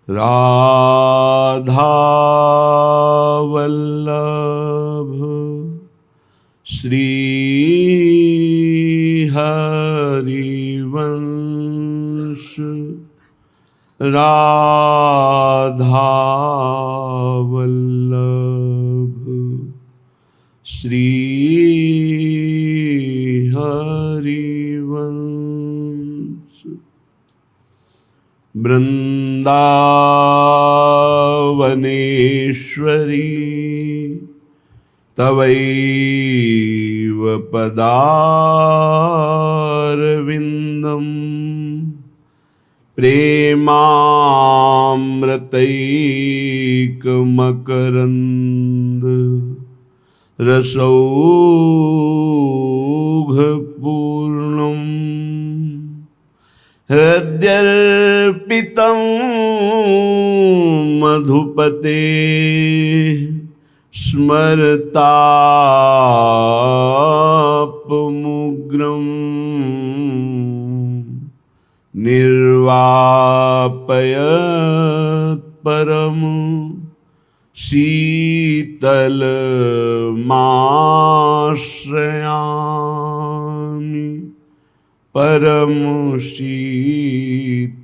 राधा वल्लभ श्री हरिवंश राधा वल्लभ श्री हरिवंश। वृंदावनेश्वरी तवैव पदारविन्दं प्रेमामृतैकमकरन्द रसौघपूर्णम् हृद्यर्पितं मधुपते स्मरतापमुग्रं निर्वापयत् परम शीतलमाश्रयामि परम शीतलमाश्रयामि।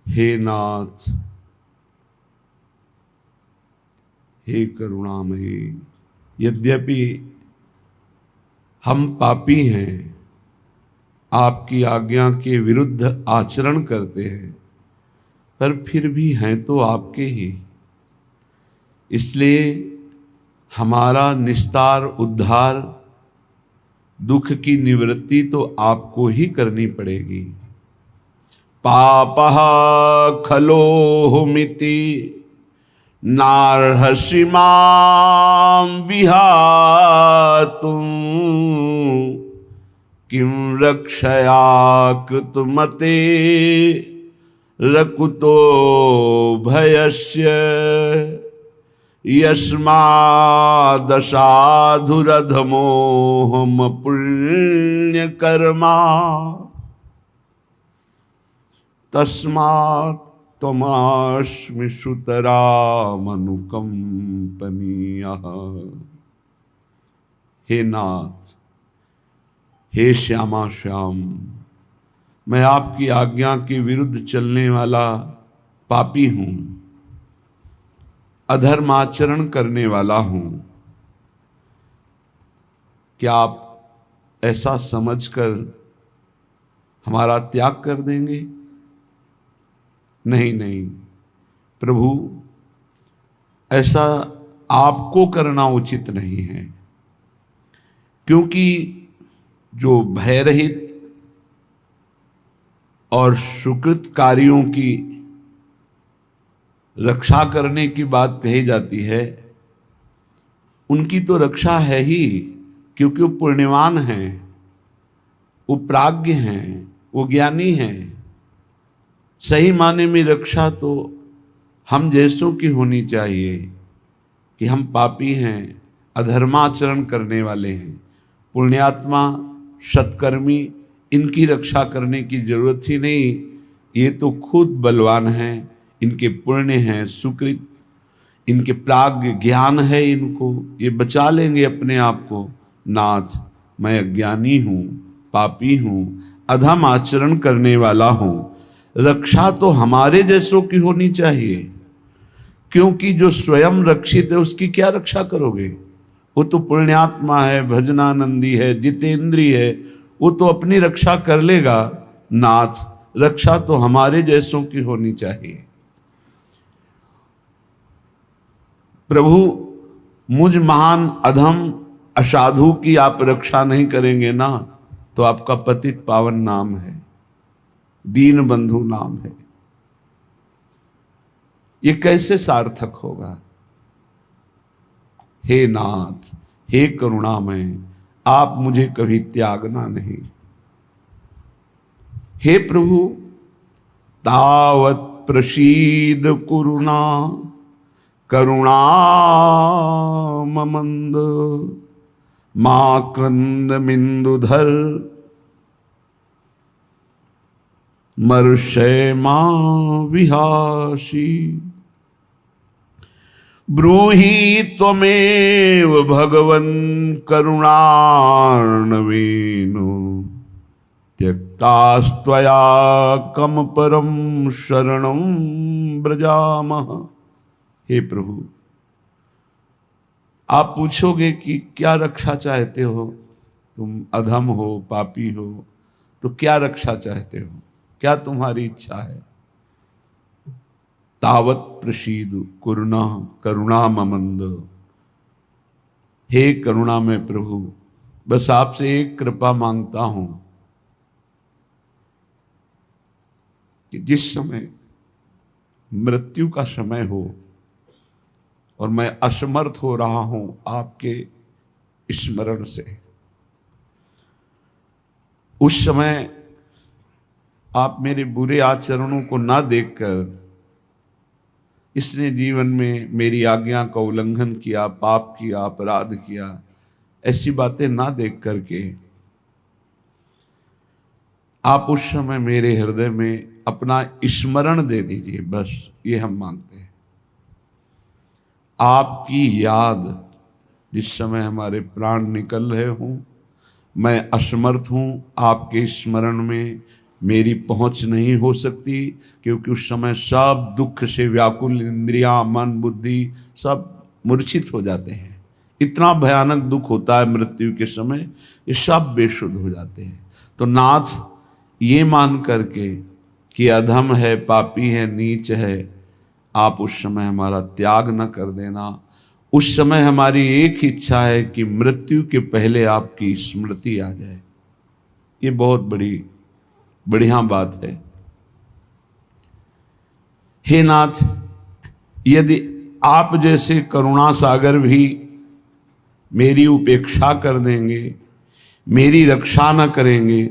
हे नाथ, हे करुणामयी, यद्यपि हम पापी हैं, आपकी आज्ञा के विरुद्ध आचरण करते हैं, पर फिर भी हैं तो आपके ही, इसलिए हमारा निस्तार उद्धार, दुख की निवृत्ति तो आपको ही करनी पड़ेगी। पापः खलोहमिति नार्हसि मां विहातुं किं रक्षया कृतमते रकुतो भयस्य यस्मादसाधुरधमोऽहं पुण्यकर्मा तस्मात् त्वमस्मि सुतरामनुकंपनीयः। हे नाथ, हे श्यामा श्याम, मैं आपकी आज्ञा के विरुद्ध चलने वाला पापी हूँ, अधर्माचरण करने वाला हूँ। क्या आप ऐसा समझकर हमारा त्याग कर देंगे? नहीं नहीं प्रभु, ऐसा आपको करना उचित नहीं है, क्योंकि जो भयरहित और सुकृत कार्यों की रक्षा करने की बात कही जाती है, उनकी तो रक्षा है ही, क्योंकि वो पुण्यवान हैं, वो प्राज्ञ हैं, वो ज्ञानी हैं। सही माने में रक्षा तो हम जैसों की होनी चाहिए कि हम पापी हैं, अधर्माचरण करने वाले हैं। पुण्यात्मा, सत्कर्मी, इनकी रक्षा करने की जरूरत ही नहीं, ये तो खुद बलवान हैं, इनके पुण्य हैं, सुकृत, इनके प्राज्ञ ज्ञान है, इनको ये बचा लेंगे अपने आप को। नाथ, मैं अज्ञानी हूँ, पापी हूँ, अधम आचरण करने वाला हूँ। रक्षा तो हमारे जैसों की होनी चाहिए, क्योंकि जो स्वयं रक्षित है उसकी क्या रक्षा करोगे? वो तो पुण्यात्मा है, भजनानंदी है, जितेंद्रिय है, वो तो अपनी रक्षा कर लेगा। नाथ, रक्षा तो हमारे जैसों की होनी चाहिए। प्रभु, मुझ महान अधम असाधु की आप रक्षा नहीं करेंगे ना, तो आपका पतित पावन नाम है, दीन बंधु नाम है, ये कैसे सार्थक होगा? हे नाथ, हे करुणामय, आप मुझे कभी त्यागना नहीं। हे प्रभु, तावत प्रसीद कुरुणा करुणा ममंद माक्रंदमिन्दुधर मर्षय मां विहासी। ब्रूहि त्वमेव भगवन् करुणार्णवेनु त्यक्तास्त्वया कम परम शरणं ब्रजामः। हे प्रभु, आप पूछोगे कि क्या रक्षा चाहते हो, तुम अधम हो, पापी हो, तो क्या रक्षा चाहते हो, क्या तुम्हारी इच्छा है? तावत प्रसीदु कुरुणा करुणा ममंद। हे करुणा में प्रभु, बस आपसे एक कृपा मांगता हूं कि जिस समय मृत्यु का समय हो और मैं असमर्थ हो रहा हूं आपके स्मरण से, उस समय आप मेरे बुरे आचरणों को ना देखकर, इसने जीवन में मेरी आज्ञा का उल्लंघन किया, पाप किया, अपराध किया, ऐसी बातें ना देख करके आप उस समय मेरे हृदय में अपना स्मरण दे दीजिए। बस ये हम मांगते हैं। आपकी याद, जिस समय हमारे प्राण निकल रहे हों, मैं असमर्थ हूं, आपके स्मरण में मेरी पहुंच नहीं हो सकती, क्योंकि उस समय सब दुख से व्याकुल इंद्रियां, मन, बुद्धि सब मूर्छित हो जाते हैं। इतना भयानक दुख होता है मृत्यु के समय, ये सब बेसुध हो जाते हैं। तो नाथ, ये मान करके कि अधम है, पापी है, नीच है, आप उस समय हमारा त्याग न कर देना। उस समय हमारी एक इच्छा है कि मृत्यु के पहले आपकी स्मृति आ जाए। ये बहुत बड़ी बढ़िया बात है। हे नाथ, यदि आप जैसे करुणा सागर भी मेरी उपेक्षा कर देंगे, मेरी रक्षा न करेंगे,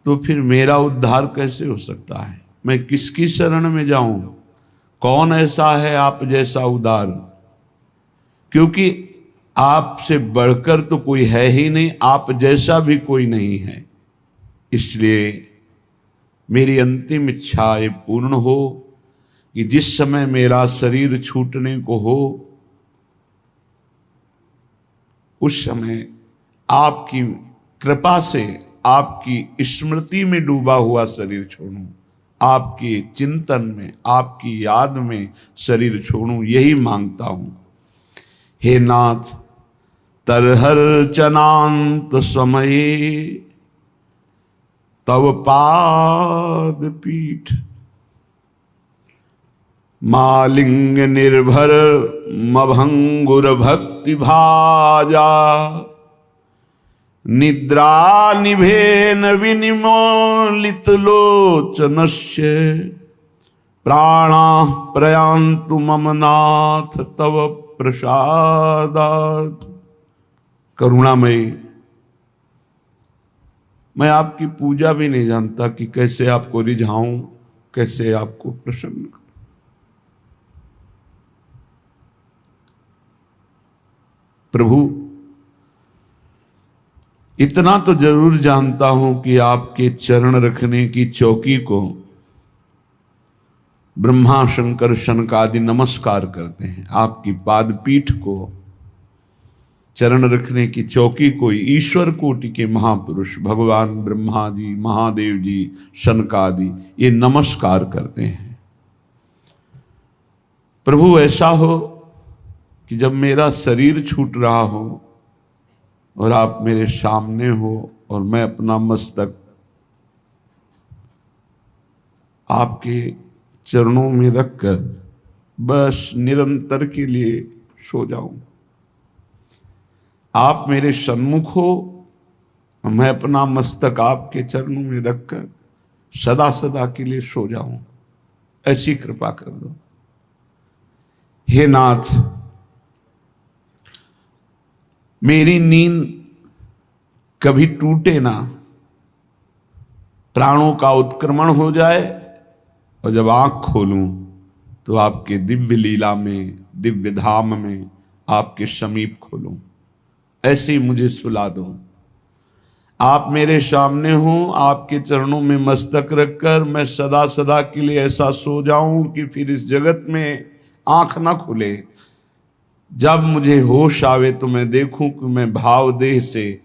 तो फिर मेरा उद्धार कैसे हो सकता है? मैं किसकी शरण में जाऊं? कौन ऐसा है आप जैसा उदार? क्योंकि आपसे बढ़कर तो कोई है ही नहीं, आप जैसा भी कोई नहीं है। इसलिए मेरी अंतिम इच्छा ये पूर्ण हो कि जिस समय मेरा शरीर छूटने को हो, उस समय आपकी कृपा से आपकी स्मृति में डूबा हुआ शरीर छोड़ूं, आपके चिंतन में, आपकी याद में शरीर छोड़ूं, यही मांगता हूं। हे नाथ, तरहर चनांत समये तव पाद पीठ, मालिंग निर्भर मभंगुर भक्ति भाजा, निद्रा निभेन विनिमोलित लोचनस्य, प्राणा प्रयान्तु मम नाथ तव प्रसादात्। करुणामयी, मैं आपकी पूजा भी नहीं जानता कि कैसे आपको रिझाऊं, कैसे आपको प्रसन्न करूं। प्रभु, इतना तो जरूर जानता हूं कि आपके चरण रखने की चौकी को ब्रह्मा, शंकर, शनकादि नमस्कार करते हैं। आपकी पादपीठ को, चरण रखने की चौकी को ईश्वर कोटि के महापुरुष भगवान ब्रह्मा जी, महादेव जी, शनकादि ये नमस्कार करते हैं। प्रभु, ऐसा हो कि जब मेरा शरीर छूट रहा हो और आप मेरे सामने हो और मैं अपना मस्तक आपके चरणों में रखकर बस निरंतर के लिए सो जाऊं। आप मेरे सन्मुख हो और मैं अपना मस्तक आपके चरणों में रखकर सदा सदा के लिए सो जाऊं, ऐसी कृपा कर दो। हे नाथ, मेरी नींद कभी टूटे ना, प्राणों का उत्क्रमण हो जाए और जब आंख खोलूं तो आपके दिव्य लीला में, दिव्य धाम में आपके समीप खोलूं। ऐसे ही मुझे सुला दो। आप मेरे सामने हो, आपके चरणों में मस्तक रखकर मैं सदा सदा के लिए ऐसा सो जाऊं कि फिर इस जगत में आंख ना खुले। जब मुझे होश आवे तो मैं देखूं कि मैं भाव देह से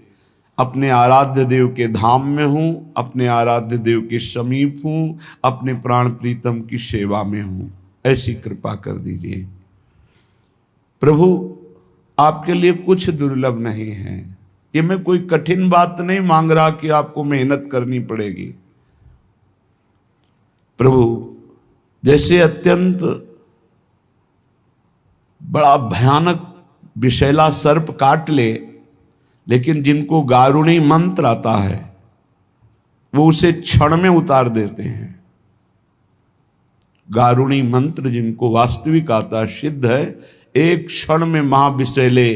अपने आराध्य देव के धाम में हूं, अपने आराध्य देव के समीप हूं, अपने प्राण प्रीतम की सेवा में हूं। ऐसी कृपा कर दीजिए प्रभु। आपके लिए कुछ दुर्लभ नहीं है। ये मैं कोई कठिन बात नहीं मांग रहा कि आपको मेहनत करनी पड़ेगी। प्रभु, जैसे अत्यंत बड़ा भयानक विषैला सर्प काट ले, लेकिन जिनको गारुणी मंत्र आता है वो उसे क्षण में उतार देते हैं। गारुणी मंत्र जिनको वास्तविक आता, सिद्ध है, एक क्षण में महाविषैले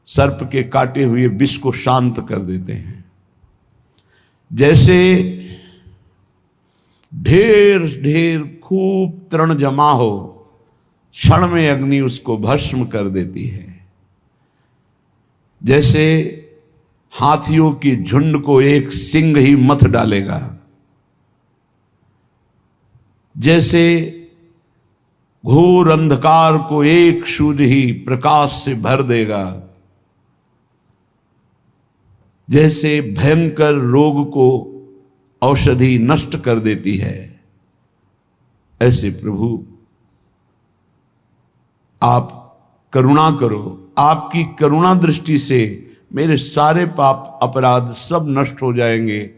सर्प के काटे हुए विष को शांत कर देते हैं। जैसे ढेर ढेर खूब तृण जमा हो, क्षण में अग्नि उसको भस्म कर देती है। जैसे हाथियों की झुंड को एक सिंह ही मथ डालेगा, जैसे घोर अंधकार को एक सूर्य ही प्रकाश से भर देगा, जैसे भयंकर रोग को औषधि नष्ट कर देती है, ऐसे प्रभु आप करुणा करो। आपकी करुणा दृष्टि से मेरे सारे पाप अपराध सब नष्ट हो जाएंगे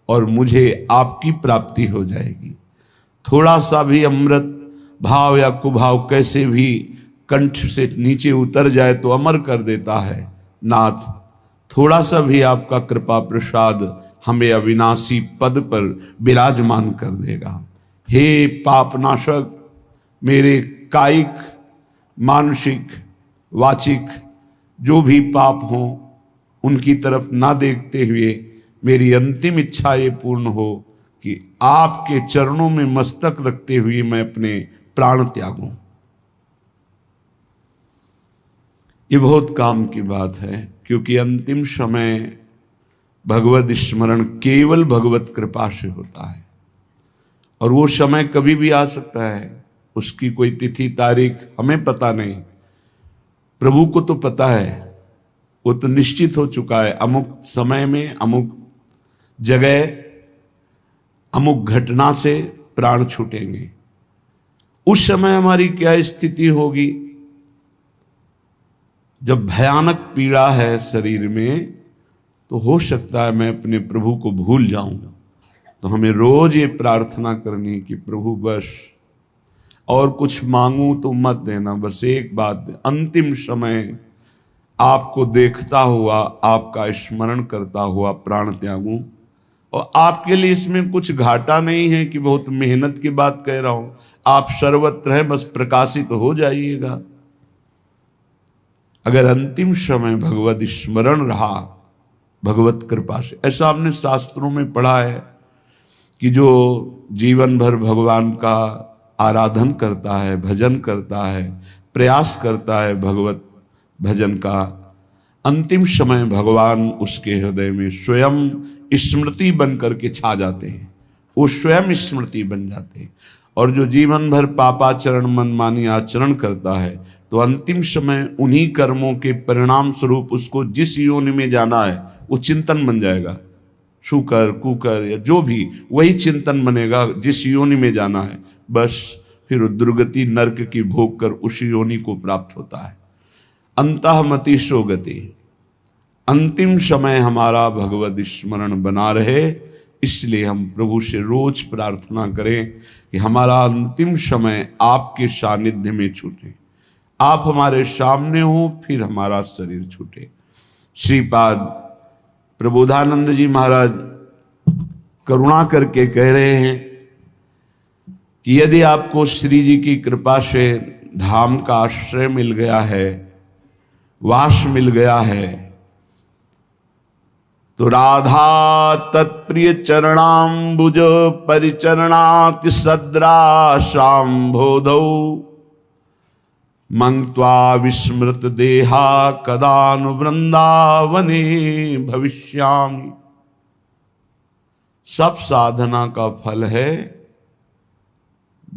और मुझे आपकी प्राप्ति हो जाएगी। थोड़ा सा भी अमृत भाव या कुभाव कैसे भी कंठ से नीचे उतर जाए तो अमर कर देता है। नाथ, थोड़ा सा भी आपका कृपा प्रसाद हमें अविनाशी पद पर विराजमान कर देगा। हे पापनाशक, मेरे कायिक, मानसिक, वाचिक जो भी पाप हों उनकी तरफ ना देखते हुए मेरी अंतिम इच्छा ये पूर्ण हो कि आपके चरणों में मस्तक रखते हुए मैं अपने प्राण त्यागूं। ये बहुत काम की बात है, क्योंकि अंतिम समय भगवत स्मरण केवल भगवत कृपा से होता है और वो समय कभी भी आ सकता है। उसकी कोई तिथि तारीख हमें पता नहीं, प्रभु को तो पता है। वो तो निश्चित हो चुका है, अमुक समय में, अमुक जगह, अमुक घटना से प्राण छूटेंगे। उस समय हमारी क्या स्थिति होगी? जब भयानक पीड़ा है शरीर में, तो हो सकता है मैं अपने प्रभु को भूल जाऊं। तो हमें रोज ये प्रार्थना करनी कि प्रभु बस और कुछ मांगू तो मत देना, बस एक बात, अंतिम समय आपको देखता हुआ, आपका स्मरण करता हुआ प्राण त्यागूं। और आपके लिए इसमें कुछ घाटा नहीं है कि बहुत मेहनत की बात कह रहा हूं। आप सर्वत्र हैं, बस प्रकाशित हो जाइएगा। अगर अंतिम समय भगवत स्मरण रहा भगवत कृपा से, ऐसा हमने शास्त्रों में पढ़ा है कि जो जीवन भर भगवान का आराधन करता है, भजन करता है, प्रयास करता है भगवत भजन का, अंतिम समय भगवान उसके हृदय में स्वयं स्मृति बन करके छा जाते हैं। वो स्वयं स्मृति बन जाते हैं। और जो जीवन भर पापाचरण मनमानी आचरण करता है, तो अंतिम समय उन्हीं कर्मों के परिणाम स्वरूप उसको जिस योनि में जाना है वो चिंतन बन जाएगा। शुकर कुकर या जो भी, वही चिंतन बनेगा जिस योनि में जाना है। बस फिर दुर्गति नरक की भोग कर उस योनि को प्राप्त होता है। अंतःमति सो गति। अंतिम समय हमारा भगवत स्मरण बना रहे, इसलिए हम प्रभु से रोज प्रार्थना करें कि हमारा अंतिम समय आपके सानिध्य में छूटे, आप हमारे सामने हो, फिर हमारा शरीर छूटे। श्रीपाद प्रबोधानंद जी महाराज करुणा करके कह रहे हैं कि यदि आपको श्री जी की कृपा से धाम का आश्रय मिल गया है, वास मिल गया है, तो राधा तत्प्रिय चरणाम्बुज परिचरणाति सद्रा शाम्भोधौ मंगत्वा विस्मृत देहा कदानु वृंदावने भविष्यामि। सब साधना का फल है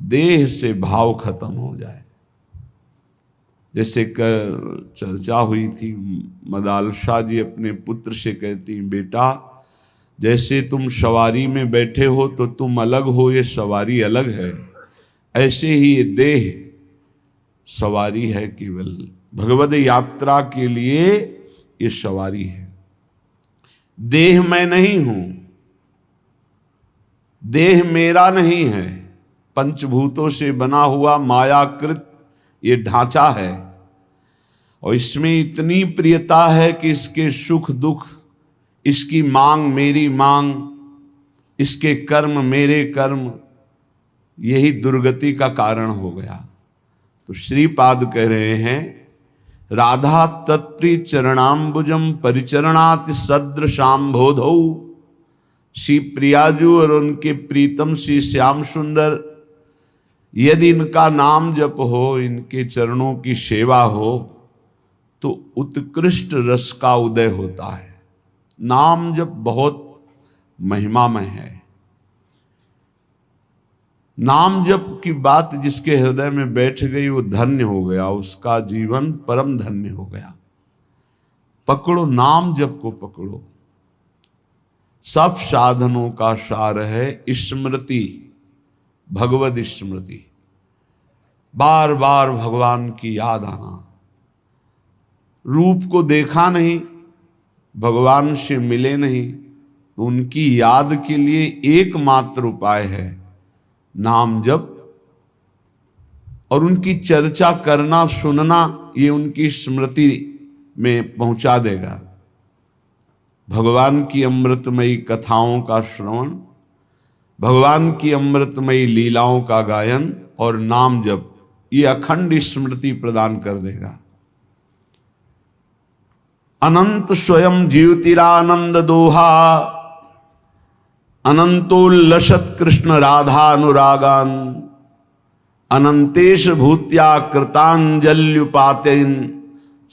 देह से भाव खत्म हो जाए। जैसे कर चर्चा हुई थी, मदालशा जी अपने पुत्र से कहती, बेटा जैसे तुम सवारी में बैठे हो तो तुम अलग हो, ये सवारी अलग है, ऐसे ही ये देह सवारी है, केवल भगवद यात्रा के लिए ये सवारी है। देह मैं नहीं हूं, देह मेरा नहीं है, पंचभूतों से बना हुआ मायाकृत ये ढांचा है, और इसमें इतनी प्रियता है कि इसके सुख दुख, इसकी मांग मेरी मांग, इसके कर्म मेरे कर्म, यही दुर्गति का कारण हो गया। तो श्रीपाद कह रहे हैं, राधा तत्प्रिय चरणाम्बुजम परिचरणाति सदृशाम्बोधौ। श्री प्रियाजू और उनके प्रीतम श्री श्याम सुंदर, यदि इनका नाम जप हो, इनके चरणों की सेवा हो, तो उत्कृष्ट रस का उदय होता है। नाम जप बहुत महिमामय है। नाम जप की बात जिसके हृदय में बैठ गई वो धन्य हो गया, उसका जीवन परम धन्य हो गया। पकड़ो नाम जप को, पकड़ो। सब साधनों का सार है स्मृति, भगवद स्मृति। बार बार भगवान की याद आना। रूप को देखा नहीं, भगवान से मिले नहीं, तो उनकी याद के लिए एकमात्र उपाय है नाम जप, और उनकी चर्चा करना सुनना, ये उनकी स्मृति में पहुंचा देगा। भगवान की अमृतमयी कथाओं का श्रवण, भगवान की अमृतमयी लीलाओं का गायन और नाम जप, ये अखंड स्मृति प्रदान कर देगा। अनंत स्वयं ज्योतिरानंद दोहा, अनंतोल्लसत कृष्ण राधानुरागान, अनंतेश भूत्या कृतांजल्युपातेन,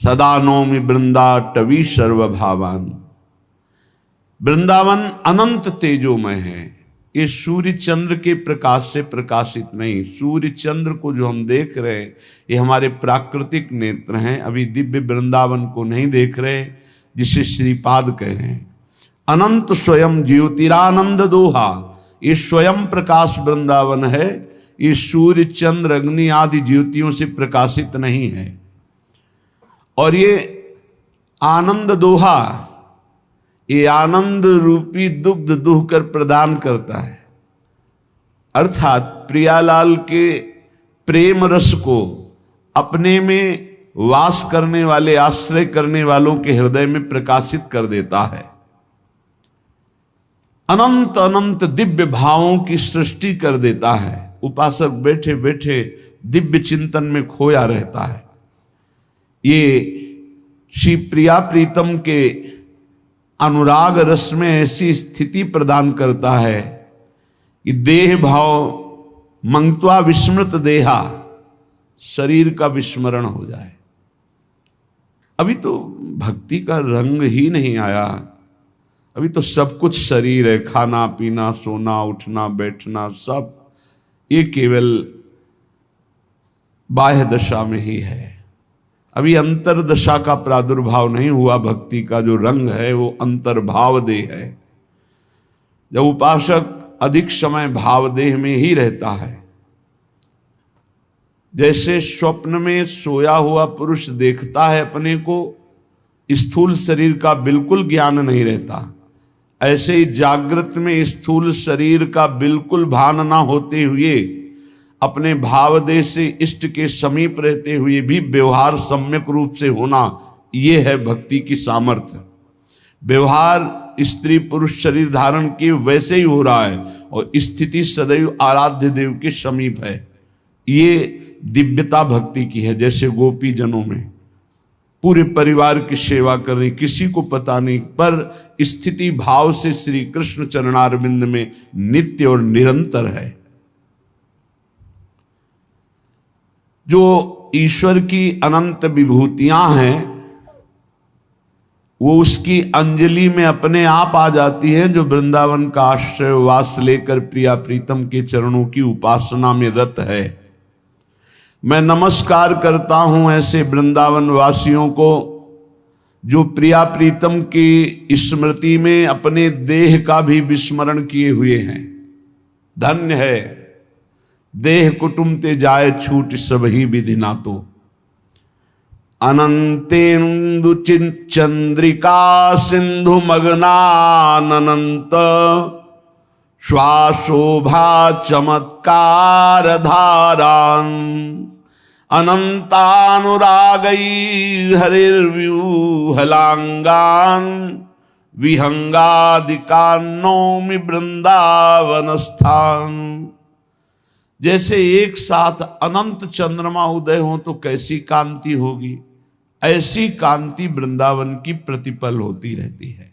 सदा नौमि वृंदाटवी सर्वभावान। वृंदावन अनंत तेजोमय है। ये सूर्य चंद्र के प्रकाश से प्रकाशित नहीं। सूर्य चंद्र को जो हम देख रहे हैं, ये हमारे प्राकृतिक नेत्र हैं, अभी दिव्य वृंदावन को नहीं देख रहे, जिसे श्रीपाद कह रहे हैं। अनंत स्वयं ज्योतिरानंद दोहा, ये स्वयं प्रकाश वृंदावन है। ये सूर्य चंद्र अग्नि आदि ज्योतियों से प्रकाशित नहीं है। और ये आनंद दोहा, ये आनंद रूपी दुग्ध दुह कर प्रदान करता है। अर्थात प्रियालाल के प्रेम रस को अपने में वास करने वाले, आश्रय करने वालों के हृदय में प्रकाशित कर देता है। अनंत अनंत दिव्य भावों की सृष्टि कर देता है। उपासक बैठे बैठे दिव्य चिंतन में खोया रहता है। ये श्री प्रिया प्रीतम के अनुराग रस में ऐसी स्थिति प्रदान करता है कि देह भाव मंगत्वा विस्मृत देहा, शरीर का विस्मरण हो जाए। अभी तो भक्ति का रंग ही नहीं आया, अभी तो सब कुछ शरीर है, खाना पीना सोना उठना बैठना सब, ये केवल बाह्य दशा में ही है। अभी अंतरदशा का प्रादुर्भाव नहीं हुआ। भक्ति का जो रंग है वो अंतर्भाव देह है। जब उपासक अधिक समय भाव देह में ही रहता है, जैसे स्वप्न में सोया हुआ पुरुष देखता है अपने को, स्थूल शरीर का बिल्कुल ज्ञान नहीं रहता, ऐसे ही जागृत में स्थूल शरीर का बिल्कुल भान ना होते हुए अपने भावदेह से इष्ट के समीप रहते हुए भी व्यवहार सम्यक रूप से होना, ये है भक्ति की सामर्थ्य। व्यवहार स्त्री पुरुष शरीर धारण के वैसे ही हो रहा है और स्थिति सदैव आराध्य देव के समीप है। ये दिव्यता भक्ति की है। जैसे गोपी जनों में पूरे परिवार की सेवा कर रही, किसी को पता नहीं, पर स्थिति भाव से श्री कृष्ण चरणारविंद में नित्य और निरंतर है। जो ईश्वर की अनंत विभूतियां हैं, वो उसकी अंजलि में अपने आप आ जाती है, जो वृंदावन का आश्रय वास लेकर प्रिया प्रीतम के चरणों की उपासना में रत है। मैं नमस्कार करता हूं ऐसे वृंदावन वासियों को जो प्रिया प्रीतम की स्मृति में अपने देह का भी विस्मरण किए हुए हैं। धन्य है देह कुटुम ते जाए छूट सबही विधि ना तो। अनंतेन्दु चंद्रिका सिंधु मग्नानंत श्वासोभा चमत्कार धारान अनंतानुरागई हरिर्व्यूहलांगान विहंगादिकान्नौमि वृंदावन स्थान। जैसे एक साथ अनंत चंद्रमा उदय हो तो कैसी कांति होगी, ऐसी कांति वृंदावन की प्रतिपल होती रहती है।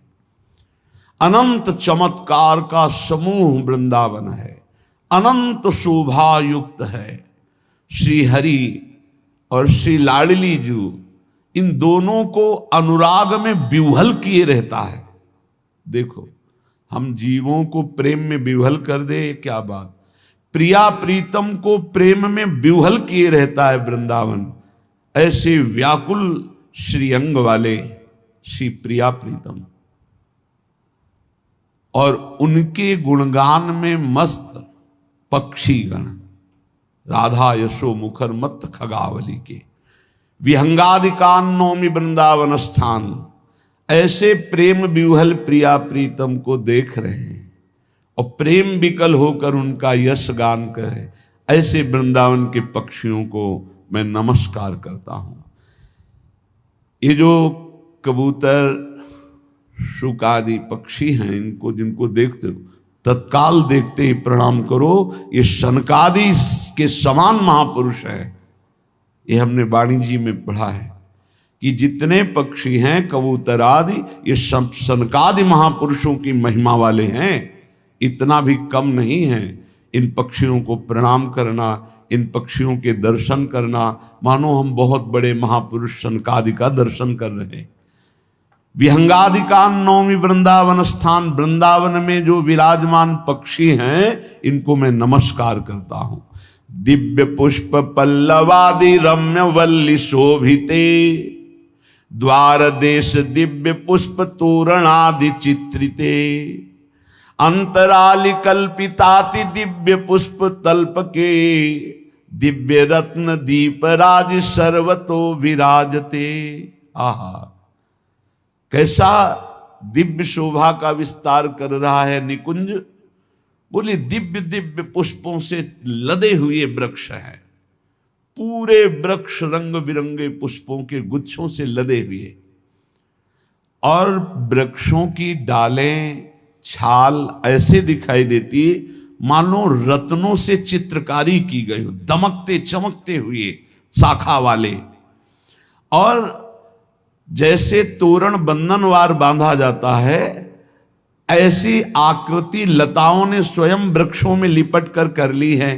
अनंत चमत्कार का समूह वृंदावन है, अनंत शोभा युक्त है। श्री हरि और श्री लाडली जू इन दोनों को अनुराग में विह्वल किए रहता है। देखो, हम जीवों को प्रेम में विह्वल कर दे, क्या बात। प्रिया प्रीतम को प्रेम में विह्वल किए रहता है वृंदावन। ऐसे व्याकुल श्रीअंग वाले श्री प्रिया प्रीतम और उनके गुणगान में मस्त पक्षीगण राधा यशो मुखर मत खगावली के विहंगादिकान्नौमि वृंदावन स्थान। ऐसे प्रेम विह्वल प्रिया प्रीतम को देख रहे हैं और प्रेम विकल होकर उनका यश गान करे, ऐसे वृंदावन के पक्षियों को मैं नमस्कार करता हूं। ये जो कबूतर शुकादि पक्षी हैं, इनको जिनको देखते हो तत्काल देखते ही प्रणाम करो, ये शनकादि के समान महापुरुष है। ये हमने वाणी जी में पढ़ा है कि जितने पक्षी हैं कबूतर आदि, ये सब शनकादि महापुरुषों की महिमा वाले हैं, इतना भी कम नहीं है। इन पक्षियों को प्रणाम करना, इन पक्षियों के दर्शन करना, मानो हम बहुत बड़े महापुरुष शनकादि का दर्शन कर रहे हैं। विहंगादिकान्नौमि वृंदावन स्थान, वृंदावन में जो विराजमान पक्षी हैं इनको मैं नमस्कार करता हूं। दिव्य पुष्प पल्लवादि रम्य वल्ली शोभिते, द्वार देश दिव्य पुष्प तोरणादि चित्रिते, अंतरालि कल्पिताति दिव्य पुष्प तल्प के, दिव्य रत्न दीप राज सर्वतो विराजते। आहा, कैसा दिव्य शोभा का विस्तार कर रहा है निकुंज। बोले दिव्य दिव्य पुष्पों से लदे हुए वृक्ष हैं, पूरे वृक्ष रंग बिरंगे पुष्पों के गुच्छों से लदे हुए, और वृक्षों की डालें छाल ऐसे दिखाई देती मानो रत्नों से चित्रकारी की गई हो, दमकते चमकते हुए शाखा वाले। और जैसे तोरण बंधनवार बांधा जाता है, ऐसी आकृति लताओं ने स्वयं वृक्षों में लिपट कर ली है।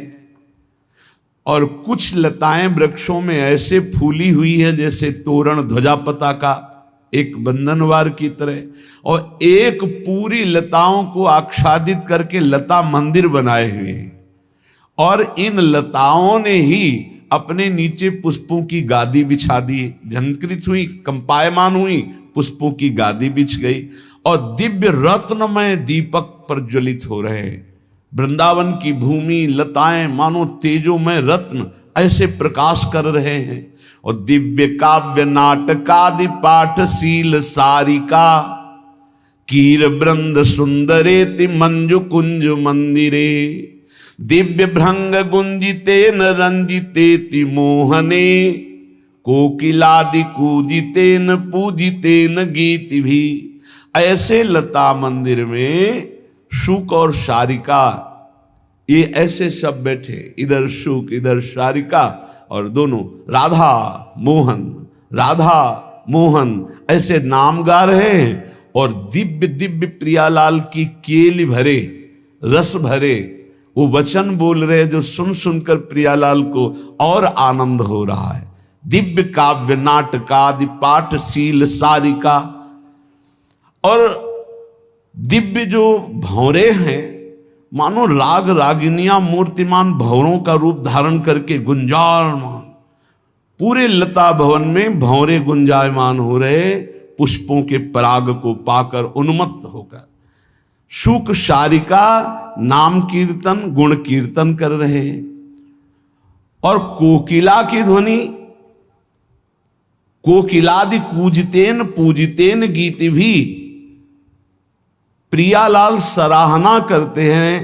और कुछ लताएं वृक्षों में ऐसे फूली हुई है जैसे तोरण ध्वजा पताका एक बंधनवार की तरह, और एक पूरी लताओं को आच्छादित करके लता मंदिर बनाए हुए हैं। और इन लताओं ने ही अपने नीचे पुष्पों की गादी बिछा दी, झंकृत हुई, कंपायमान हुई, पुष्पों की गादी बिछ गई, और दिव्य रत्नमय दीपक प्रज्वलित हो रहे हैं। वृंदावन की भूमि लताएं मानो तेजोमय रत्न ऐसे प्रकाश कर रहे हैं। और दिव्य काव्य नाटकादि पाठशील सारिका, कीर वृंद सुंदरेति मंजु कुंज मंदिरे, दिव्य भृंग गुंजितेन रंजितेति मोहने, कोकिलादि कूजितेन पूजितेन गीति भी। ऐसे लता मंदिर में शुक और शारिका, ये ऐसे सब बैठे, इधर शुक इधर शारिका, और दोनों राधा मोहन राधा मोहन ऐसे नाम गा रहे हैं। और दिव्य दिव्य प्रियालाल की केली भरे रस भरे वो वचन बोल रहे हैं, जो सुन सुनकर प्रियालाल को और आनंद हो रहा है। दिव्य काव्य नाटकादि पाठशील सारिका। और दिव्य जो भंवरे हैं, मानो राग रागिनियां मूर्तिमान भंवरों का रूप धारण करके गुंजायमान, पूरे लता भवन में भंवरे गुंजायमान हो रहे, पुष्पों के पराग को पाकर उन्मत्त होकर। शुक शारिका नाम कीर्तन गुण कीर्तन कर रहे हैं। और कोकिला की ध्वनि, कोकिलादि कूजतेन पूजितेन गीत भी प्रियालाल सराहना करते हैं।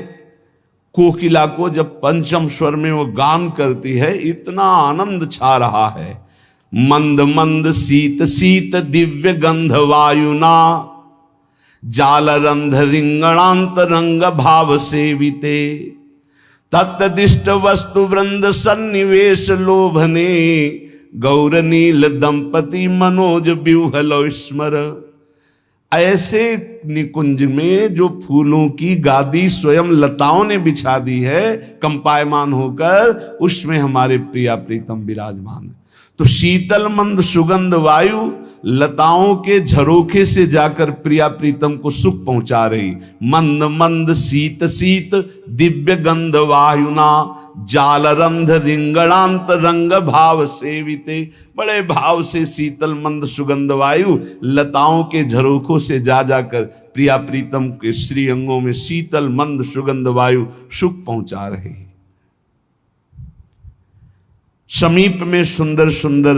कोकिला को जब पंचम स्वर में वो गान करती है, इतना आनंद छा रहा है। मंद मंद शीत शीत दिव्य गंध वायुना, जाल रंध रिंगणांत रंग भाव सेविते, तत्दिष्ट वस्तु वृंद सन्निवेश लोभने, गौर नील दंपति मनोज व्यूहलो स्मर। ऐसे निकुंज में जो फूलों की गादी स्वयं लताओं ने बिछा दी है कंपायमान होकर, उसमें हमारे प्रिया प्रीतम विराजमान है। तो शीतल मंद सुगंध वायु लताओं के झरोखे से जाकर प्रिया प्रीतम को सुख पहुंचा रही। मंद मंद शीत शीत दिव्य गंध वायुना, जाल रंध रिंगणांत रंग भाव सेविते। बड़े भाव से शीतल मंद सुगंध वायु लताओं के झरोखों से जा जाकर प्रिया प्रीतम के श्री अंगों में शीतल मंद सुगंध वायु सुख पहुंचा रहे हैं। समीप में सुंदर सुंदर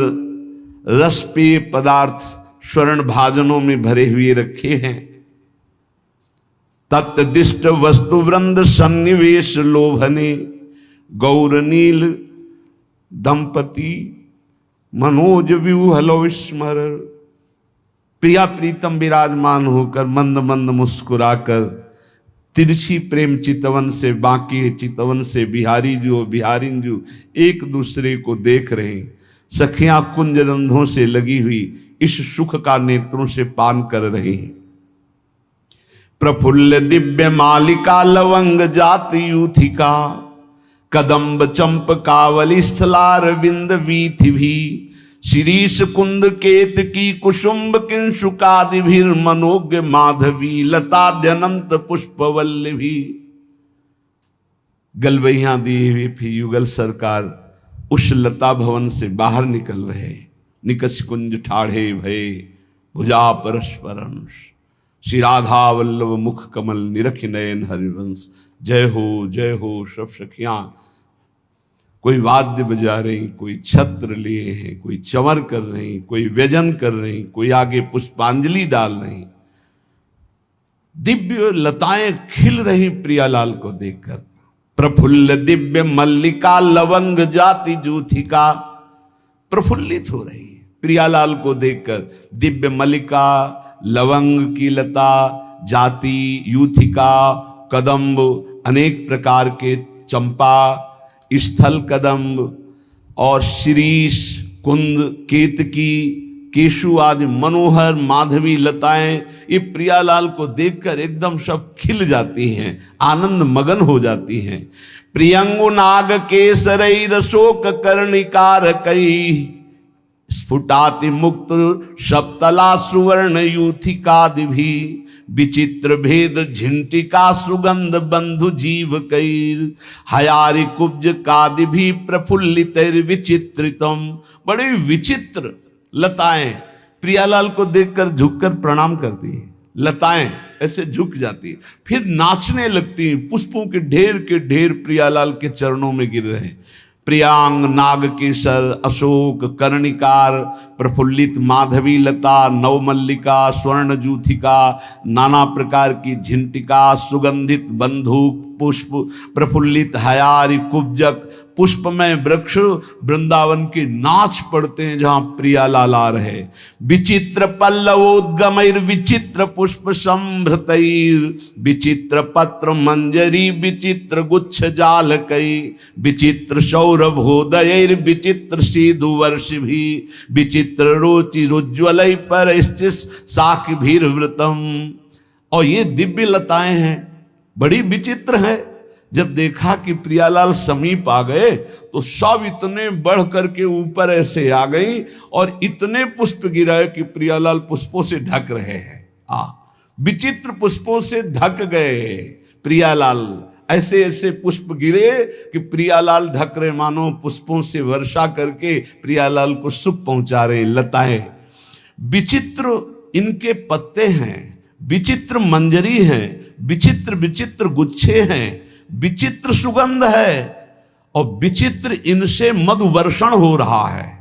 रसपेय पदार्थ स्वर्ण भाजनों में भरे हुए रखे हैं। तत्दिष्ट वस्तु वृंद सन्निवेश लोभने, गौर नील दंपति मनोज व्यूहलो स्मर। प्रिया प्रीतम विराजमान होकर मंद मंद मुस्कुराकर तिरछी प्रेम चितवन से बाकी चितवन से बिहारी जो बिहारिन जो एक दूसरे को देख रहे हैं। सखियां कुंज रंधों से लगी हुई इस सुख का नेत्रों से पान कर रहे हैं। प्रफुल्ल दिव्य मालिका लवंग जाति यूथिका, कदम्ब चंपकावली स्थलार विंद वीथि भी, शिरीष कुंद केत की कुसुम्ब किंशुकादिभिर मनोज्ञ माधवी लताद्यनंत पुष्पवल्लभी। गलबैया दिए हुए फिर युगल सरकार उस लता भवन से बाहर निकल रहे। निकष कुंज ठाढ़े भये भुजा परस्परंश, श्री राधा वल्लभ मुख कमल निरख नयन हरिवंश। जय हो सब सखियां। कोई वाद्य बजा रही, कोई छत्र लिए हैं, कोई चंवर कर रही, कोई व्यजन कर रही, कोई आगे पुष्पांजलि डाल रही। दिव्य लताएं खिल रही प्रियालाल को देखकर। प्रफुल्ल दिव्य मल्लिका लवंग जाति जूथिका, प्रफुल्लित हो रही प्रियालाल को देखकर। दिव्य मल्लिका लवंग की लता, जाति यूथिका, कदम्ब अनेक प्रकार के चंपा, स्थल कदम्ब और शिरीष कुंद केतकी केशु आदि मनोहर माधवी लताएं, ये प्रियालाल को देखकर एकदम सब खिल जाती हैं, आनंद मगन हो जाती हैं। प्रियंगु नाग केसरई रशोक कर्णिकार कई, स्फुटाति मुक्त सप्तला सुवर्ण यूथिकादि भी, विचित्र भेद झिंटिका सुगंध बंधु जीव कैर, हयारी कुब्ज कादि भी प्रफुल्लित विचित्रितम। बड़े विचित्र लताएं प्रियालाल को देखकर झुककर प्रणाम करती हैं। लताएं ऐसे झुक जाती हैं, फिर नाचने लगती हैं। पुष्पों के ढेर प्रियालाल के चरणों में गिर रहे हैं। प्रियांग नागकेसर अशोक कर्णिकार प्रफुल्लित माधवी लता नवमल्लिका स्वर्ण जूथिका नाना प्रकार की झिंटिका सुगंधित बंधुक पुष्प प्रफुल्लित हयारी कुब्जक पुष्पमय वृक्ष वृंदावन के नाच पड़ते हैं जहां प्रियालाल आ रहे। विचित्र पल्लवोद्गमैर विचित्र पुष्प संभृतैर विचित्र पत्र मंजरी विचित्र गुच्छ जाल कई विचित्र सौरभोदयैर विचित्र सीधु वर्ष भी विचित्र रोचि रुज्ज्वल पर साख भीर वृतम। और ये दिव्य लताएं हैं, बड़ी विचित्र है। जब देखा कि प्रियालाल समीप आ गए तो सब इतने बढ़ करके ऊपर ऐसे आ गई और इतने पुष्प गिराए कि प्रियालाल पुष्पों से ढक रहे हैं। विचित्र पुष्पों से ढक गए प्रियालाल, ऐसे ऐसे पुष्प गिरे कि प्रियालाल ढक रहे, मानो पुष्पों से वर्षा करके प्रियालाल को सुख पहुंचा रहे लताएं। विचित्र इनके पत्ते हैं, विचित्र मंजरी है, विचित्र विचित्र गुच्छे हैं, विचित्र सुगंध है और विचित्र इनसे मधु वर्षण हो रहा है।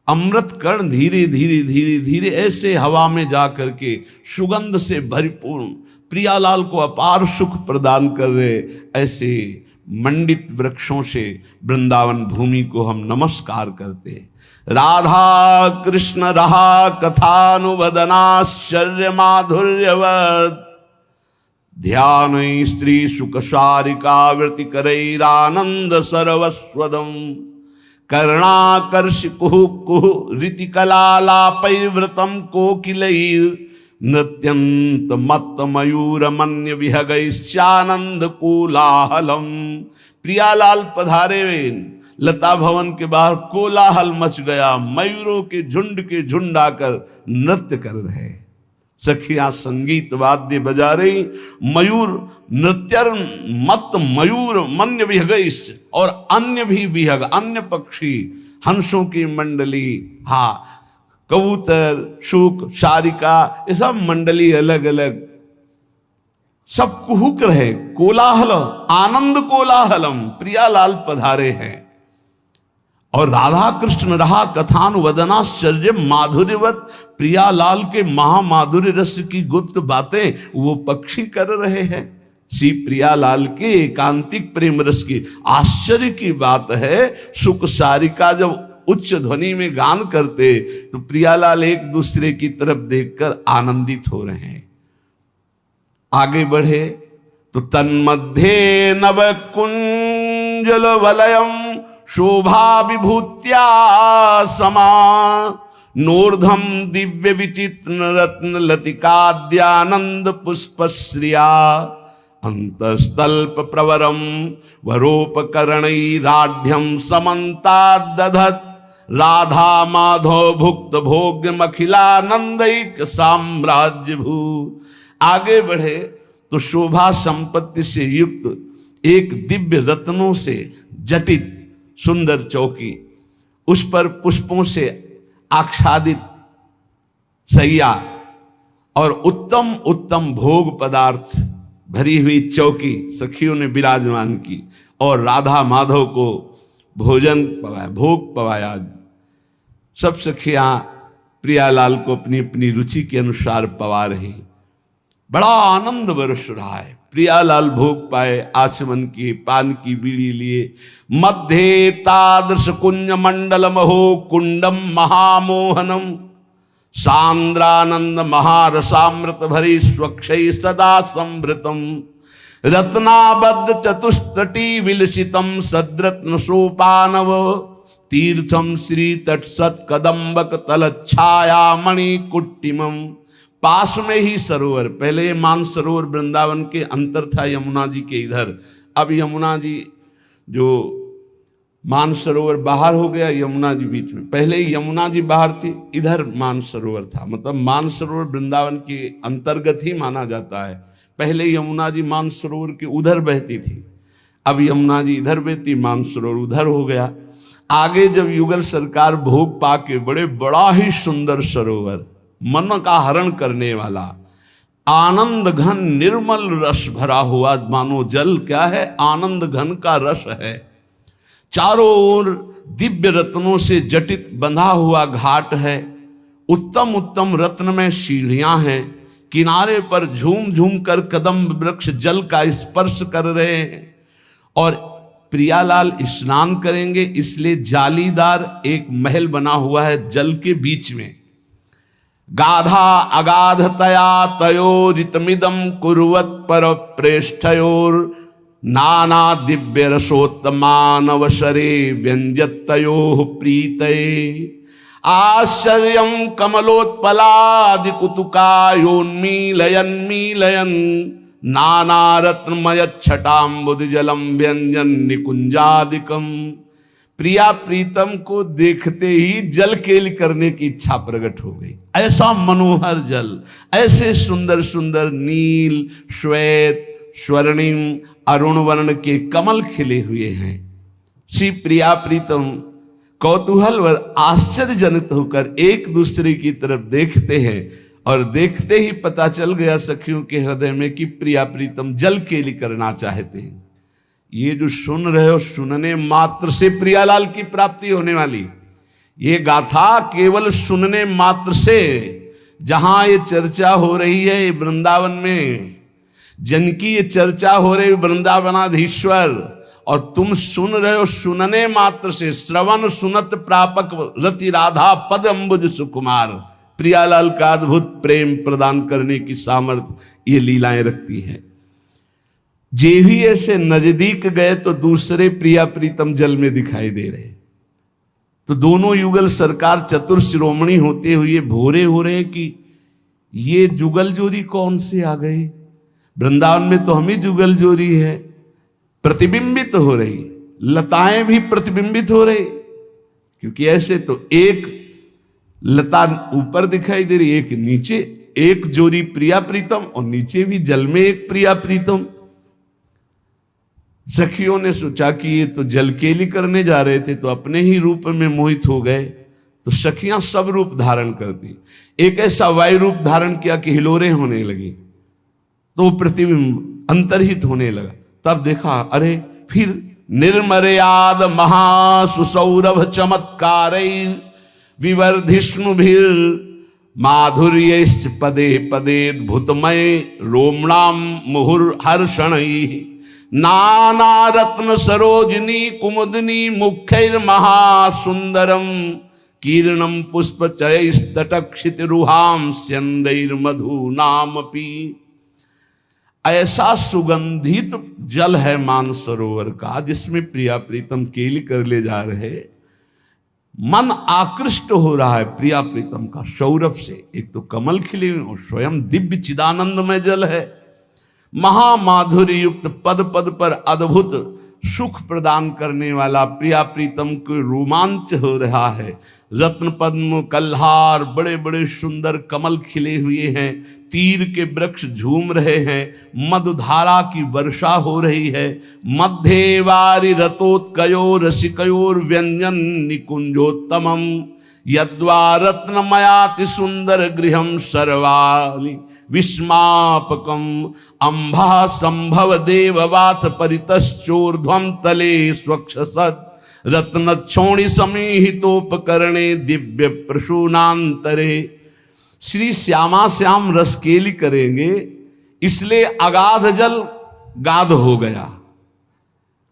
अमृत कण धीरे धीरे धीरे धीरे ऐसे हवा में जा करके सुगंध से भरपूर्ण प्रियालाल को अपार सुख प्रदान कर रहे। ऐसे मंडित वृक्षों से वृंदावन भूमि को हम नमस्कार करते। राधा कृष्ण रहा कथानुवदनाश्चर्य माधुर्यवत्, ध्यान स्त्री सुख सारिका वृत्ति करैरानंद सर्वस्वदम, कर्णाकर्षि कुहु कुहु रीति कलालापैर्वृतम कोकिलैर्, नृत्यंत मत्त मयूर मन्य विहगैश्चानंद कोलाहलम। प्रियालाल पधारे, लता भवन के बाहर कोलाहल मच गया, मयूरों के झुंड आकर नृत्य कर रहे। सखियां संगीत वाद्य बजा रही, मयूर नृत्य मत मयूर मन्य विहगैश, और अन्य भी विहग, अन्य पक्षी हंसों की मंडली, कबूतर शुक सारिका, ये सब मंडली अलग अलग सब कुहुक रहे। कोलाहल आनंद कोलाहलम, प्रियालाल पधारे हैं। और राधा कृष्ण रहा कथानुवदनाश्चर्य माधुर्यवत, प्रियालाल के महामाधुर्य रस की गुप्त बातें वो पक्षी कर रहे हैं। श्री प्रियालाल के एकांतिक प्रेम रस की आश्चर्य की बात है। सुख सारिका जब उच्च ध्वनि में गान करते तो प्रियालाल एक दूसरे की तरफ देखकर आनंदित हो रहे हैं। आगे बढ़े तो तन्मध्ये नव कुंजल वलयम शोभा विभूत्या समा, नोर्धम दिव्य विचित्र रत्न लतिकाद्यानंद पुष्पश्रिया, अंतस्तल्प प्रवरम वरोपकरणैराढ्यम समन्ताद्दधत्, राधा माधव भुक्त भोग्यमखिलानंदैक साम्राज्य भू। आगे बढ़े तो शोभा संपत्ति से युक्त एक दिव्य रत्नों से जटित सुंदर चौकी, उस पर पुष्पों से आच्छादित सैया और उत्तम उत्तम भोग पदार्थ भरी हुई चौकी सखियों ने विराजमान की, और राधा माधव को भोजन पवाया, भोग पवाया। सब सखियां प्रियालाल को अपनी अपनी रुचि के अनुसार पवा रही। बड़ा आनंद बरस रहा है। प्रियालाल भोग पाए, आचमन किए, पान की बीड़ी लिए। मध्य तादृश कुंज मंडल महो कुंडम महामोहनम, सांद्रानंद महारसामृत भरी स्वक्षय सदा संभृतम, रत्नाबद्ध चतुस्तटी विलसितम सद्रत्न सोपानव, तीर्थम श्री तटसत कदम्बक तलच्छाया मणिकुट्टिमम। पास में ही सरोवर, पहले ये मान सरोवर वृंदावन के अंतर था यमुना जी के इधर, अब यमुना जी जो मान सरोवर बाहर हो गया, यमुना जी बीच में। पहले यमुना जी बाहर थी, इधर मान सरोवर था, मतलब मान सरोवर वृंदावन के अंतर्गत ही माना जाता है। पहले यमुना जी मान सरोवर के उधर बहती थी, अब यमुना जी इधर बहती, मान सरोवर उधर हो गया। आगे जब युगल सरकार भोग पाके बड़े बड़ा ही सुंदर सरोवर, मन का हरण करने वाला, आनंद घन निर्मल रस भरा हुआ, मानो जल क्या है, आनंद घन का रस है। चारों ओर दिव्य रत्नों से जटित बंधा हुआ घाट है, उत्तम उत्तम रत्न में सीढ़ियां हैं, किनारे पर झूम झूम कर कदम्ब वृक्ष जल का स्पर्श कर रहे हैं। और प्रियालाल स्नान करेंगे, इसलिए जालीदार एक महल बना हुआ है जल के बीच में। गाधा अगाधतया तयोरितमिदं कुर्वत् पर प्रेष्ठयोर, नाना दिव्य रसोत्तमानवसरे व्यंजत्तयोः प्रीतये, आश्चर्यं कमलोत्पलादि कुतुकायोन्मीलयन् मीलयन्, नाना रत्नमय छटाम्बुद जलम व्यंजन निकुंजादिकम। प्रिया प्रीतम को देखते ही जल केली करने की इच्छा प्रकट हो गई। ऐसा मनोहर जल, ऐसे सुंदर सुंदर नील श्वेत स्वर्णिम अरुण वर्ण के कमल खिले हुए हैं। श्री प्रिया प्रीतम कौतूहल व आश्चर्यजनित होकर एक दूसरे की तरफ देखते हैं और देखते ही पता चल गया सखियों के हृदय में कि प्रिया प्रीतम जल केली करना चाहते हैं। ये जो सुन रहे हो, सुनने मात्र से प्रियालाल की प्राप्ति होने वाली ये गाथा केवल सुनने मात्र से, जहां ये चर्चा हो रही है वृंदावन में, जिनकी ये चर्चा हो रही वृंदावनाधीश्वर, और तुम सुन रहे हो सुनने मात्र से। श्रवण सुनत प्रापक रति राधा पद अम्बुज सुकुमार। प्रियालाल का अद्भुत प्रेम प्रदान करने की सामर्थ्य ये लीलाएं रखती है। जे भी ऐसे नजदीक गए तो दूसरे प्रिया प्रीतम जल में दिखाई दे रहे, तो दोनों युगल सरकार चतुर शिरोमणि होते हुए भोरे हो रहे कि ये जुगल जोड़ी कौन से आ गई। वृंदावन में तो हम ही जुगल जोड़ी है। प्रतिबिंबित हो रही, लताएं भी प्रतिबिंबित हो रही, क्योंकि ऐसे तो एक लता ऊपर दिखाई दे रही, एक नीचे, एक जोड़ी प्रिया प्रीतम और नीचे भी जल में एक प्रिया प्रीतम। सखियों ने सोचा कि ये तो जल केली करने जा रहे थे, तो अपने ही रूप में मोहित हो गए, तो सखियां सब रूप धारण कर दी। एक ऐसा वायु रूप धारण किया कि हिलोरे होने लगी, तो प्रतिबिंब अंतर्हित होने लगा। तब देखा अरे फिर निर्मर्याद महासुसौरभ चमत्कार विवर्धिष्णुभिर माधुर्यैश्च पदे पदे भूतमय रोमणाम मुहुर्हर्षणैः नाना रत्न सरोजनी कुमुदनी मुखैर महासुंदरम कीर्णम पुष्प चयस्तटक्षित रुहाम स्यंदैर मधुनामपि। ऐसा सुगंधित जल है मानसरोवर का, जिसमें प्रिया प्रीतम केली कर ले जा रहे। मन आकृष्ट हो रहा है प्रिया प्रीतम का सौरभ से। एक तो कमल खिले और स्वयं दिव्य चिदानंदमय जल है। महामाधुर्य युक्त पद पद पर अद्भुत सुख प्रदान करने वाला प्रिया प्रीतम को रोमांच हो रहा है। रत्न पद्म कल्हार बड़े बड़े सुंदर कमल खिले हुए हैं, तीर के वृक्ष झूम रहे हैं, मधुधारा की वर्षा हो रही है। मध्य वारि रतोत्कयो रसिकयोर व्यंजन निकुंजोत्तमम यद्वा रत्नमयाति सुंदर गृहम सर्वाली विस्मापकम अंभा संभव देववाथ परितश्चोर्ध्वम तले स्वक्षसत् रत्नक्षोणि समीहितोपकरणे दिव्य प्रसूनांतरे। श्री श्यामा श्याम रसकेली करेंगे, इसलिए अगाध जल गाध हो गया।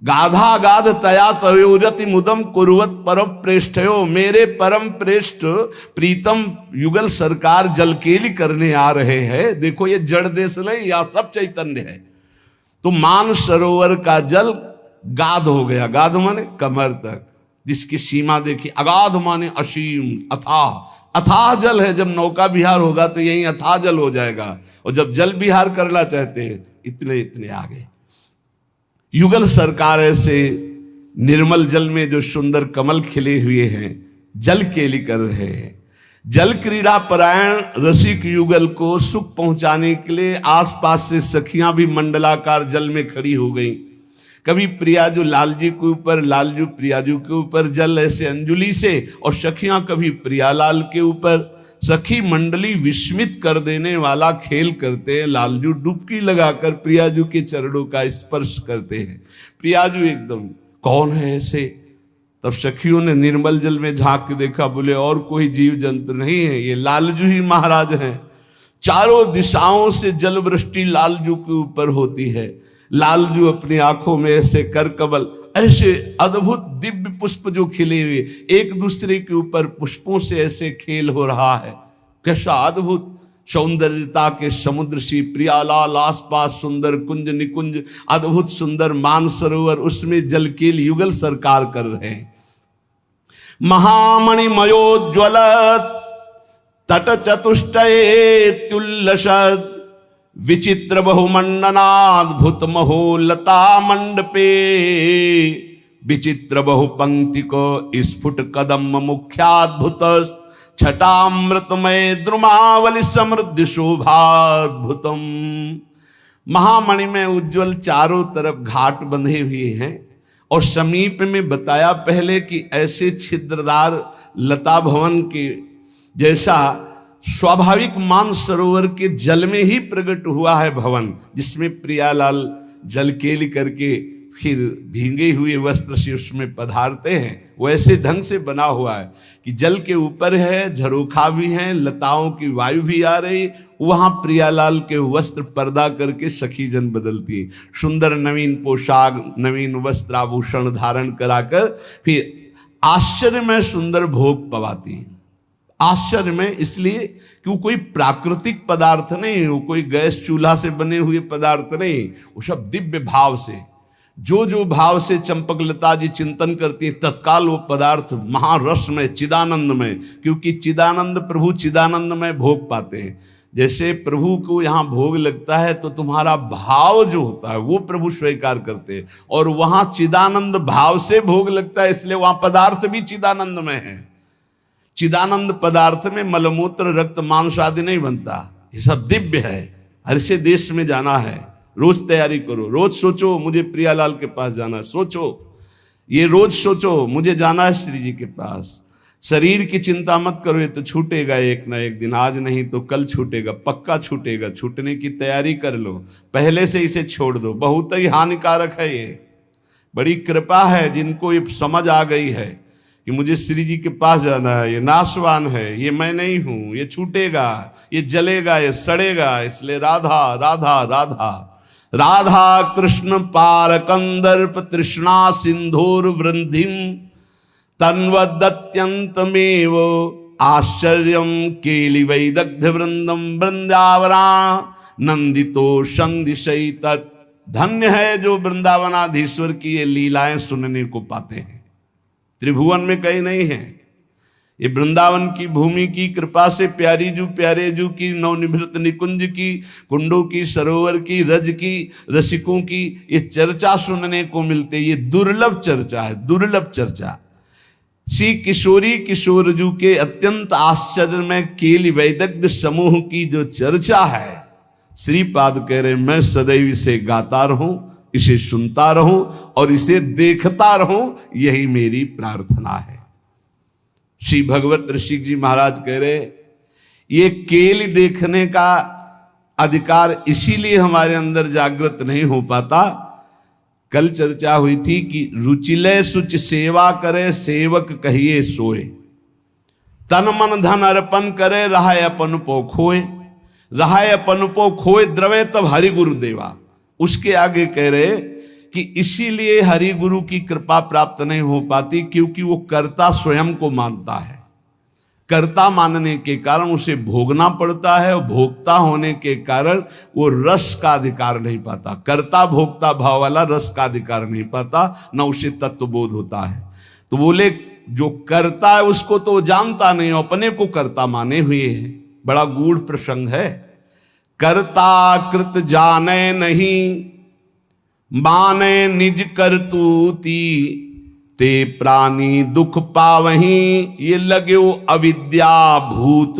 गाधा गाध तया तयोरति मुदम कुर्वत परम प्रेष्ठयो। मेरे परम प्रेष्ठ प्रीतम युगल सरकार जल केली करने आ रहे हैं। देखो ये जड़ देश नहीं, या सब चैतन्य है। तो मान सरोवर का जल गाध हो गया। गाध माने कमर तक, जिसकी सीमा देखी। अगाध माने असीम अथाह। अथाह जल है। जब नौका विहार होगा तो यही अथाह जल हो जाएगा, और जब जल विहार करना चाहते हैं इतने इतने आगे। युगल सरकार ऐसे निर्मल जल में जो सुंदर कमल खिले हुए हैं जल केली कर रहे हैं। जल क्रीड़ा परायण रसिक युगल को सुख पहुंचाने के लिए आसपास से सखियां भी मंडलाकार जल में खड़ी हो गईं। कभी प्रियाजू लालजी के ऊपर, लालजू प्रियाजू के ऊपर जल ऐसे अंजुली से, और सखियां कभी प्रियालाल के ऊपर। सखी मंडली विस्मित कर देने वाला खेल करते हैं। लालजू डुबकी लगाकर प्रियाजू के चरणों का स्पर्श करते हैं। प्रियाजू एकदम कौन है ऐसे? तब सखियों ने निर्मल जल में झांक के देखा, बोले और कोई जीव जंतु नहीं है, ये लालजू ही महाराज हैं। चारों दिशाओं से जल वृष्टि लालजू के ऊपर होती है। लालजू अपनी आंखों में ऐसे कर कमल, ऐसे अद्भुत दिव्य पुष्प जो खिले हुए, एक दूसरे के ऊपर पुष्पों से ऐसे खेल हो रहा है। कैसा अद्भुत सौंदर्यता के समुद्र सी प्रियालाल, आसपास सुंदर कुंज निकुंज, अद्भुत सुंदर मानसरोवर, उसमें जल केली युगल सरकार कर रहे हैं। महामणिमयोज्वल तट चतुष्टये तुल्लसद विचित्र बहुमंडनाद्भुत महोलता मंडपे विचित्र बहुपंक्ति को स्फुट कदम मुख्याद्भुत छटामृतमय द्रुमावली समृद्धि शोभाद्भुतम। महामणि में उज्जवल चारों तरफ घाट बंधे हुए हैं और समीप में बताया पहले कि ऐसे छिद्रदार लता भवन के जैसा स्वाभाविक मानसरोवर के जल में ही प्रकट हुआ है भवन, जिसमें प्रियालाल जल केली करके फिर भींगे हुए वस्त्र से उसमें पधारते हैं। वैसे ढंग से बना हुआ है कि जल के ऊपर है, झरोखा भी है, लताओं की वायु भी आ रही, वहां प्रियालाल के वस्त्र पर्दा करके सखी जन बदलती, सुंदर नवीन पोशाक नवीन वस्त्र आभूषण धारण कराकर फिर आश्चर्य में सुंदर भोग पवाती हैं। आश्चर्य में इसलिए कि वो कोई प्राकृतिक पदार्थ नहीं, वो कोई गैस चूल्हा से बने हुए पदार्थ नहीं, वो सब दिव्य भाव से, जो भाव से चंपकलता जी चिंतन करती है तत्काल वो पदार्थ महारस में चिदानंद में, क्योंकि चिदानंद प्रभु चिदानंद में भोग पाते हैं। जैसे प्रभु को यहाँ भोग लगता है तो तुम्हारा भाव जो होता है वो प्रभु स्वीकार करते हैं, और वहां चिदानंद भाव से भोग लगता है, इसलिए वहां पदार्थ भी चिदानंद में है। चिदानंद पदार्थ में मलमूत्र रक्त मांस आदि नहीं बनता, ये सब दिव्य है। हर से देश में जाना है, रोज तैयारी करो, रोज सोचो मुझे प्रियालाल के पास जाना है, सोचो ये रोज सोचो मुझे जाना है श्री जी के पास। शरीर की चिंता मत करो, ये तो छूटेगा एक ना एक दिन, आज नहीं तो कल छूटेगा, पक्का छूटेगा, छूटने की तैयारी कर लो, पहले से इसे छोड़ दो, बहुत ही हानिकारक है ये। बड़ी कृपा है जिनको ये समझ आ गई है कि मुझे श्री जी के पास जाना है, ये नाशवान है, ये मैं नहीं हूं, ये छूटेगा, ये जलेगा, ये सड़ेगा, इसलिए राधा राधा राधा राधा कृष्ण पार कंदर्प तृष्णा सिंधुर वृंधिम तन्वदत्यंतमेव आश्चर्यम केलि वैदग्ध वृंदम वृंदावना नंदितो संदिशई तत्। धन्य है जो वृंदावनाधीश्वर की ये लीलाएं सुनने को पाते हैं, त्रिभुवन में कहीं नहीं है। ये वृंदावन की भूमि की कृपा से प्यारे जू की नवनिभृत निकुंज की कुंडों की सरोवर की रज की रसिकों की ये चर्चा सुनने को मिलते, ये दुर्लभ चर्चा है, दुर्लभ चर्चा। श्री किशोरी किशोरजू के अत्यंत आश्चर्य में केली वैदग्ध समूह की जो चर्चा है, श्रीपाद कह रहे मैं सदैव इसे गाता रहूं, इसे सुनता रहूं और इसे देखता रहूं, यही मेरी प्रार्थना है। श्री भगवत ऋषि जी महाराज कह रहे ये केली देखने का अधिकार इसीलिए हमारे अंदर जागृत नहीं हो पाता। कल चर्चा हुई थी कि रुचिलय सुच सेवा करे सेवक कहिए सोए, तन मन धन अर्पण करे रहाय अपन पो खोए, रहाय अपन पो खोए द्रवे तब हरि गुरु देवा। उसके आगे कह रहे कि इसीलिए हरि गुरु की कृपा प्राप्त नहीं हो पाती क्योंकि वो कर्ता स्वयं को मानता है। कर्ता मानने के कारण उसे भोगना पड़ता है और भोक्ता होने के कारण वो रस का अधिकार नहीं पाता। कर्ता भोक्ता भाव वाला रस का अधिकार नहीं पाता, न उसे तत्वबोध होता है। तो बोले जो कर्ता है उसको तो जानता नहीं, अपने को कर्ता माने हुए है। बड़ा गूढ़ प्रसंग है। कर्ता कृत जाने नहीं माने निज करतूती, ते प्राणी दुख पावहीं ये लगो अविद्या भूत,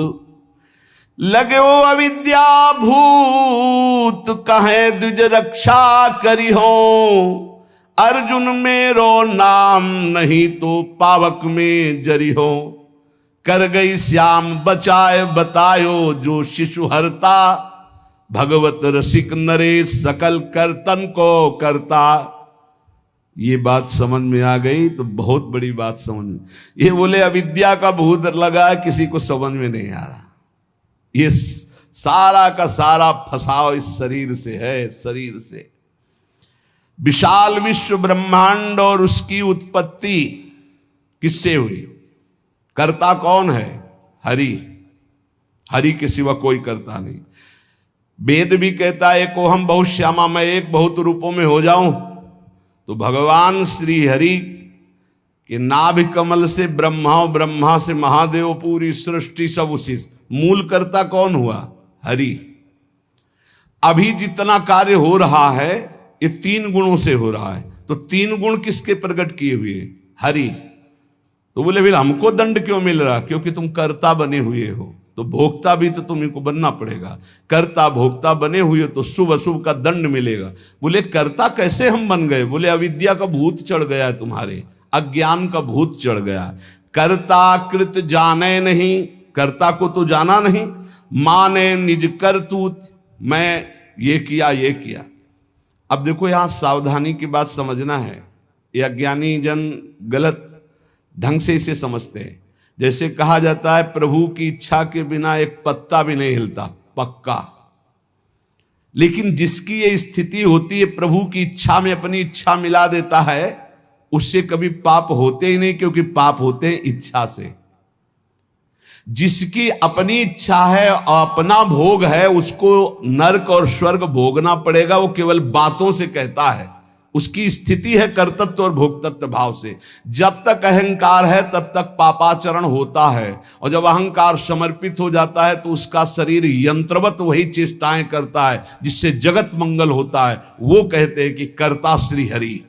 लगो अविद्या भूत कहे द्विज रक्षा करी हो, अर्जुन मेरो नाम नहीं तो पावक में जरी हो, कर गई श्याम बचाए बतायो जो शिशु हरता, भगवत रसिक नरेश सकल कर्तन को करता। ये बात समझ में आ गई तो बहुत बड़ी बात समझ में। ये बोले अविद्या का भूत लगा है, किसी को समझ में नहीं आ रहा। ये सारा का सारा फसाव इस शरीर से है, शरीर से। विशाल विश्व ब्रह्मांड और उसकी उत्पत्ति किससे हुई? कर्ता कौन है? हरि। हरि के सिवा कोई कर्ता नहीं। वेद भी कहता है को हम बहुत श्यामा मैं एक बहुत रूपों में हो जाऊं, तो भगवान श्री हरि के नाभि कमल से ब्रह्मा, ब्रह्मा से महादेव, पूरी सृष्टि सब उसी। मूल कर्ता कौन हुआ? हरि। अभी जितना कार्य हो रहा है ये 3 गुणों से हो रहा है। तो 3 गुण किसके प्रकट किए हुए? हरि। तो बोले फिर हमको दंड क्यों मिल रहा? क्योंकि तुम कर्ता बने हुए हो, तो भोक्ता भी तो तुम्ही को बनना पड़ेगा। कर्ता भोक्ता बने हुए हो तो शुभ अशुभ का दंड मिलेगा। बोले कर्ता कैसे हम बन गए? बोले अविद्या का भूत चढ़ गया है तुम्हारे, अज्ञान का भूत चढ़ गया। कर्ता कृत जाने नहीं, कर्ता को तो जाना नहीं। माने निज करतूत, मैं ये किया ये किया। अब देखो यहां सावधानी की बात समझना है, ये अज्ञानी जन गलत ढंग से इसे समझते हैं। जैसे कहा जाता है प्रभु की इच्छा के बिना एक पत्ता भी नहीं हिलता, पक्का। लेकिन जिसकी ये स्थिति होती है, प्रभु की इच्छा में अपनी इच्छा मिला देता है, उससे कभी पाप होते ही नहीं, क्योंकि पाप होते हैं इच्छा से। जिसकी अपनी इच्छा है और अपना भोग है, उसको नरक और स्वर्ग भोगना पड़ेगा। वो केवल बातों से कहता है, उसकी स्थिति है कर्तृत्व और भोक्तृत्व भाव से। जब तक अहंकार है तब तक पापाचरण होता है, और जब अहंकार समर्पित हो जाता है तो उसका शरीर यंत्रवत वही चेष्टाएं करता है जिससे जगत मंगल होता है। वो कहते हैं कि कर्ता श्री हरि।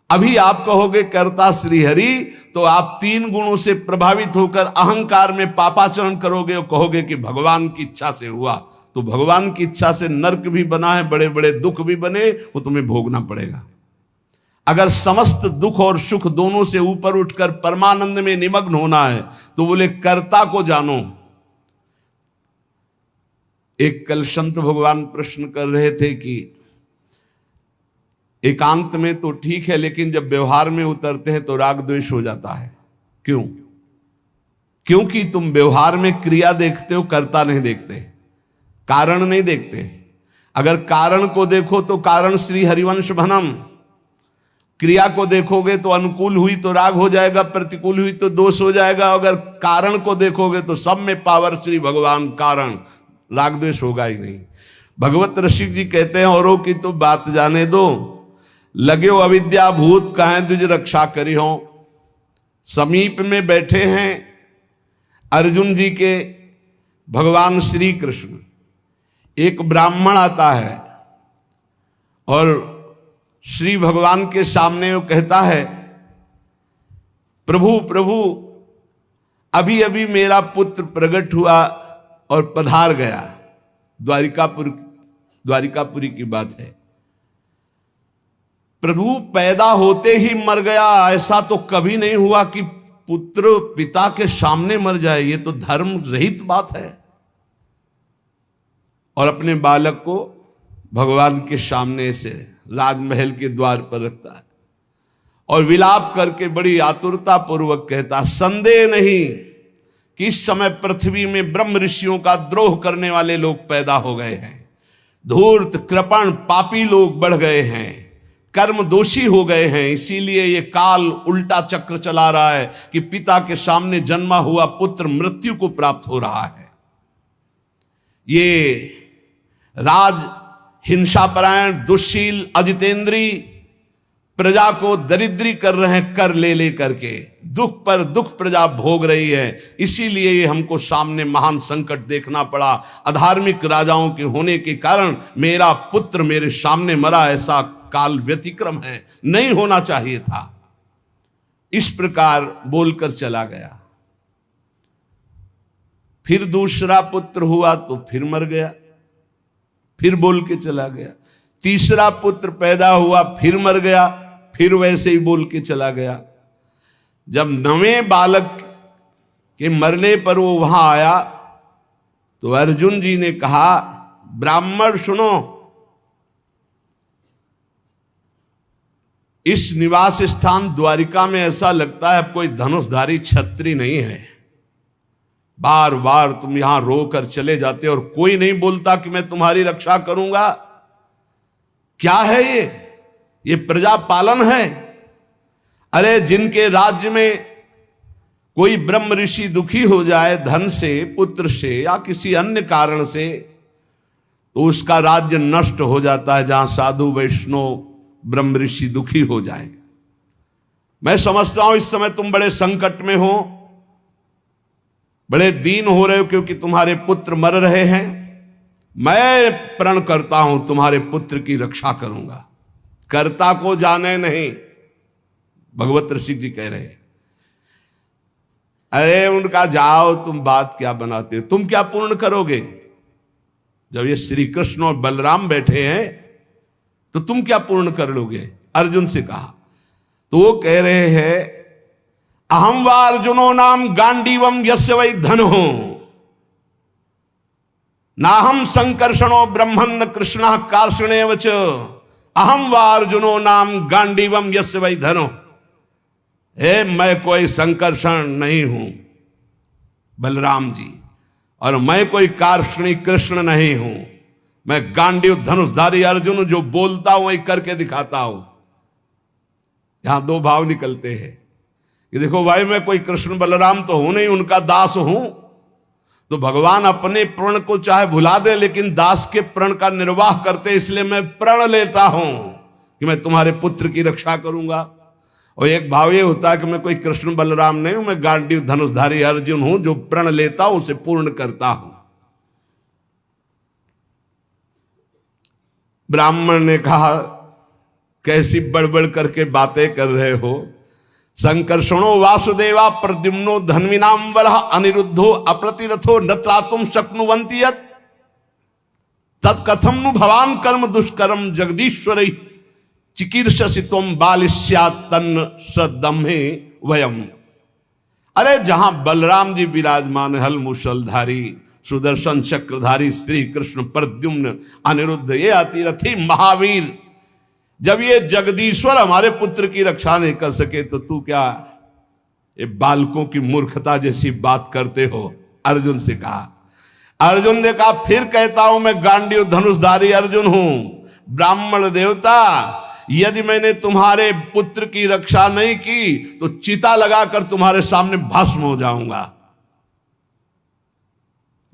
अभी आप कहोगे कर्ता श्री हरि, तो आप 3 गुणों से प्रभावित होकर अहंकार में पापाचरण करोगे और कहोगे कि भगवान की इच्छा से हुआ। तो भगवान की इच्छा से नरक भी बना है, बड़े बड़े दुख भी बने, वो तुम्हें भोगना पड़ेगा। अगर समस्त दुख और सुख दोनों से ऊपर उठकर परमानंद में निमग्न होना है तो बोले कर्ता को जानो। एक कल संत भगवान प्रश्न कर रहे थे कि एकांत में तो ठीक है, लेकिन जब व्यवहार में उतरते हैं तो राग द्वेष हो जाता है। क्यों? क्योंकि तुम व्यवहार में क्रिया देखते हो, कर्ता नहीं देखते, कारण नहीं देखते। अगर कारण को देखो तो कारण श्री हरिवंश भनम, क्रिया को देखोगे तो अनुकूल हुई तो राग हो जाएगा, प्रतिकूल हुई तो दोष हो जाएगा। अगर कारण को देखोगे तो सब में पावर श्री भगवान कारण, राग द्वेष होगा ही नहीं। भगवत रसिक जी कहते हैं औरों की तो बात जाने दो, लगे हो अविद्या भूत काहे तुझ रक्षा करी हो। समीप में बैठे हैं अर्जुन जी के भगवान श्री कृष्ण। एक ब्राह्मण आता है और श्री भगवान के सामने वो कहता है, प्रभु प्रभु अभी अभी मेरा पुत्र प्रकट हुआ और पधार गया। द्वारिकापुरी की बात है। प्रभु पैदा होते ही मर गया, ऐसा तो कभी नहीं हुआ कि पुत्र पिता के सामने मर जाए। ये तो धर्म रहित बात है। और अपने बालक को भगवान के सामने से राजमहल के द्वार पर रखता है और विलाप करके बड़ी आतुरता पूर्वक कहता, संदेह नहीं कि इस समय पृथ्वी में ब्रह्म ऋषियों का द्रोह करने वाले लोग पैदा हो गए हैं। धूर्त कृपण पापी लोग बढ़ गए हैं, कर्म दोषी हो गए हैं। इसीलिए ये काल उल्टा चक्र चला रहा है कि पिता के सामने जन्मा हुआ पुत्र मृत्यु को प्राप्त हो रहा है। ये राज हिंसापरायण दुश्शील अजितेंद्री प्रजा को दरिद्री कर रहे हैं, कर ले करके दुख पर दुख प्रजा भोग रही है। इसीलिए ये हमको सामने महान संकट देखना पड़ा। अधार्मिक राजाओं के होने के कारण मेरा पुत्र मेरे सामने मरा, ऐसा काल व्यतिक्रम है, नहीं होना चाहिए था। इस प्रकार बोलकर चला गया। फिर दूसरा पुत्र हुआ तो फिर मर गया, फिर बोल के चला गया। तीसरा पुत्र पैदा हुआ, फिर मर गया, फिर वैसे ही बोल के चला गया। जब 9वें बालक के मरने पर वो वहां आया तो अर्जुन जी ने कहा, ब्राह्मण सुनो, इस निवास स्थान द्वारिका में ऐसा लगता है अब कोई धनुषधारी छत्री नहीं है। बार बार तुम यहां रोकर चले जाते और कोई नहीं बोलता कि मैं तुम्हारी रक्षा करूंगा। क्या है ये प्रजा पालन है? अरे जिनके राज्य में कोई ब्रह्म ऋषि दुखी हो जाए धन से, पुत्र से या किसी अन्य कारण से, तो उसका राज्य नष्ट हो जाता है। जहां साधु वैष्णव ब्रह्म ऋषि दुखी हो जाए। मैं समझता हूं इस समय तुम बड़े संकट में हो, बड़े दीन हो रहे हो क्योंकि तुम्हारे पुत्र मर रहे हैं। मैं प्रण करता हूं तुम्हारे पुत्र की रक्षा करूंगा। कर्ता को जाने नहीं, भगवत ऋषि जी कह रहे हैं। अरे उनका जाओ, तुम बात क्या बनाते हो, तुम क्या पूर्ण करोगे? जब ये श्री कृष्ण और बलराम बैठे हैं तो तुम क्या पूर्ण कर लोगे? अर्जुन से कहा तो वो कह रहे हैं अहम वा अर्जुनो नाम गांडीवम यस्य वै धनो नाहम संकर्षणो ब्रह्मन्न कृष्ण कार्षणेव च अहम वा अर्जुनो नाम गांडीवम यस्य वै धनो। हे मैं कोई संकर्षण नहीं हूं बलराम जी, और मैं कोई कार्षणी कृष्ण नहीं हूं। मैं गांडीव धनुषधारी अर्जुन जो बोलता हूं वही करके दिखाता हूं। यहां दो भाव निकलते हैं कि देखो भाई मैं कोई कृष्ण बलराम तो हूं नहीं, उनका दास हूं। तो भगवान अपने प्रण को चाहे भुला दे लेकिन दास के प्रण का निर्वाह करते, इसलिए मैं प्रण लेता हूं कि मैं तुम्हारे पुत्र की रक्षा करूंगा। और एक भाव ये होता है कि मैं कोई कृष्ण बलराम नहीं हूं, मैं गांडीव धनुषधारी अर्जुन हूं जो प्रण लेता हूं उसे पूर्ण करता हूं। ब्राह्मण ने कहा कैसी बड़बड़ करके बातें कर रहे हो? संकर्षणो वासुदेवा प्रद्युम्नो धन्विनाम वरः अनिरुद्धो अप्रतिरथो न त्रातुम शक्नुवन्ति यत् तत्कथम नु भवान कर्म दुष्कर्म जगदीश्वरै चिकीर्षसि त्वं बालिस्यात् तन्न सदम्हे वयम्। अरे जहां बलराम जी विराजमान, हल मूषलधारी सुदर्शन चक्रधारी श्री कृष्ण प्रद्युम्न अनिरुद्ध ये अतिरथी महावीर, जब ये जगदीश्वर हमारे पुत्र की रक्षा नहीं कर सके तो तू क्या ये बालकों की मूर्खता जैसी बात करते हो? अर्जुन से कहा। अर्जुन ने कहा फिर कहता हूं मैं गांडीव धनुषधारी अर्जुन हूं। ब्राह्मण देवता, यदि मैंने तुम्हारे पुत्र की रक्षा नहीं की तो चिता लगाकर तुम्हारे सामने भस्म हो जाऊंगा।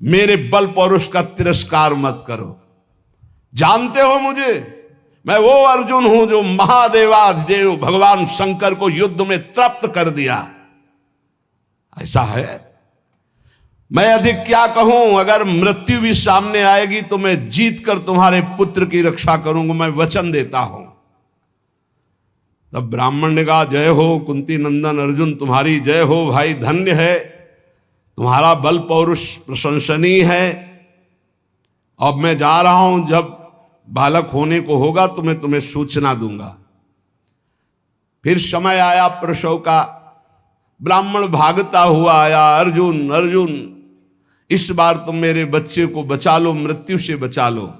मेरे बल पौरुष का तिरस्कार मत करो। जानते हो मुझे, मैं वो अर्जुन हूं जो महादेवाधिदेव भगवान शंकर को युद्ध में तृप्त कर दिया। ऐसा है, मैं अधिक क्या कहूं? अगर मृत्यु भी सामने आएगी तो मैं जीत कर तुम्हारे पुत्र की रक्षा करूंगा, मैं वचन देता हूं। तब ब्राह्मण ने कहा जय हो कुंती नंदन अर्जुन, तुम्हारी जय हो भाई, धन्य है, तुम्हारा बल पौरुष प्रशंसनीय है। अब मैं जा रहा हूं, जब बालक होने को होगा तो मैं तुम्हें सूचना दूंगा। फिर समय आया प्रसव का, ब्राह्मण भागता हुआ आया, अर्जुन अर्जुन इस बार तुम मेरे बच्चे को बचा लो, मृत्यु से बचा लो।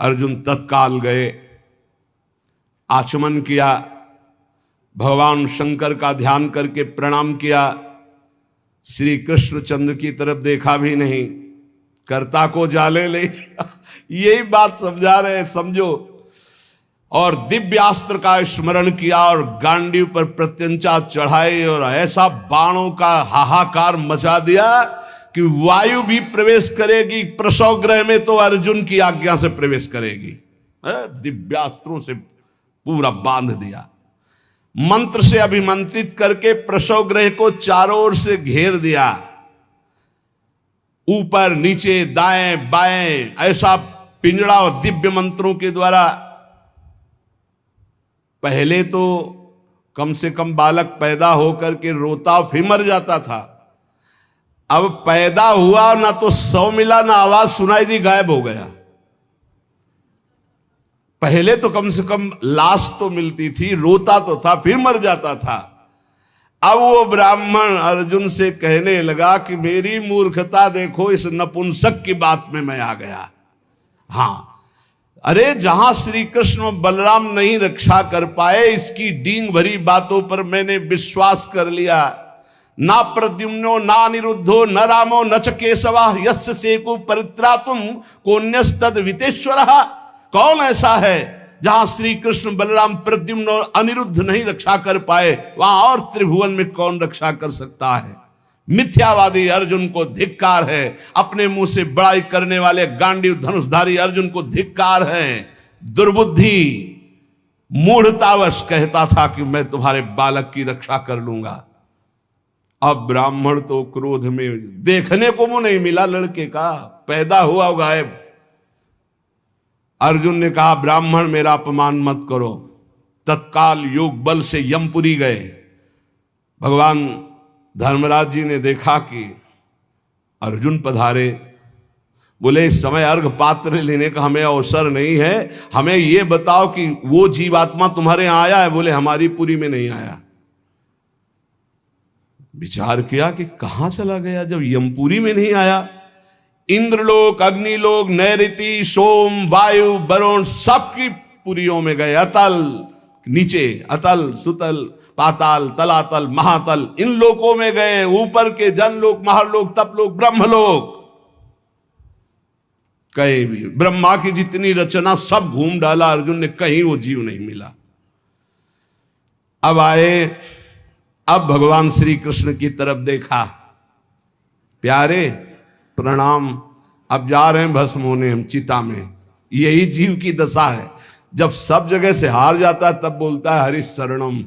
अर्जुन तत्काल गए, आचमन किया, भगवान शंकर का ध्यान करके प्रणाम किया, श्री कृष्णचंद्र की तरफ देखा भी नहीं, कर्ता को जाले ले यही बात समझा रहे, समझो। और दिव्यास्त्र का स्मरण किया और गांडीव पर प्रत्यंचा चढ़ाई और ऐसा बाणों का हाहाकार मचा दिया कि वायु भी प्रवेश करेगी प्रसव गृह में तो अर्जुन की आज्ञा से प्रवेश करेगी। दिव्यास्त्रों से पूरा बांध दिया, मंत्र से अभिमंत्रित करके प्रसव गृह को चारों ओर से घेर दिया, ऊपर नीचे दाएं बाएं ऐसा पिंजड़ा और दिव्य मंत्रों के द्वारा। पहले तो कम से कम बालक पैदा होकर के रोता फिर मर जाता था, अब पैदा हुआ ना तो सौ मिला ना आवाज सुनाई दी, गायब हो गया। पहले तो कम से कम लाश तो मिलती थी, रोता तो था फिर मर जाता था। अब वो ब्राह्मण अर्जुन से कहने लगा कि मेरी मूर्खता देखो, इस नपुंसक की बात में मैं आ गया। हाँ, अरे जहां श्री कृष्ण और बलराम नहीं रक्षा कर पाए, इसकी डींग भरी बातों पर मैंने विश्वास कर लिया। ना प्रद्युम्नो ना अनिरुद्धो न रामो न च केशवा यस्य सेकु परित्रातुम कोन्यस्तद वितेश्वरः। कौन ऐसा है जहां श्री कृष्ण बलराम प्रद्युम्न और अनिरुद्ध नहीं रक्षा कर पाए, वहां और त्रिभुवन में कौन रक्षा कर सकता है? मिथ्यावादी अर्जुन को धिक्कार है, अपने मुंह से बड़ाई करने वाले गांडीव धनुषधारी अर्जुन को धिक्कार है। दुर्बुद्धि मूढ़तावश कहता था कि मैं तुम्हारे बालक की रक्षा कर लूंगा। अब ब्राह्मण तो क्रोध में, देखने को मुंह नहीं मिला लड़के का, पैदा हुआ गायब। अर्जुन ने कहा ब्राह्मण मेरा अपमान मत करो। तत्काल योग बल से यमपुरी गए। भगवान धर्मराज जी ने देखा कि अर्जुन पधारे। बोले इस समय अर्घ पात्र लेने का हमें अवसर नहीं है, हमें यह बताओ कि वो जीवात्मा तुम्हारे यहां आया है? बोले हमारी पुरी में नहीं आया। विचार किया कि कहां चला गया जब यमपुरी में नहीं आया। इंद्रलोक, अग्निलोक, नैऋति, सोम, वायु, वरुण सबकी पुरियों में गए। अतल नीचे, अतल, सुतल, पाताल, तलातल, महातल, इन लोकों में गए। ऊपर के जनलोक, महालोक, तपलोक, ब्रह्मलोक, कहीं भी ब्रह्मा की जितनी रचना सब घूम डाला अर्जुन ने, कहीं वो जीव नहीं मिला। अब आए, अब भगवान श्री कृष्ण की तरफ देखा। प्यारे प्रणाम, अब जा रहे हैं भस्म होने हम चिता में। यही जीव की दशा है, जब सब जगह से हार जाता है तब बोलता है हरि शरणम।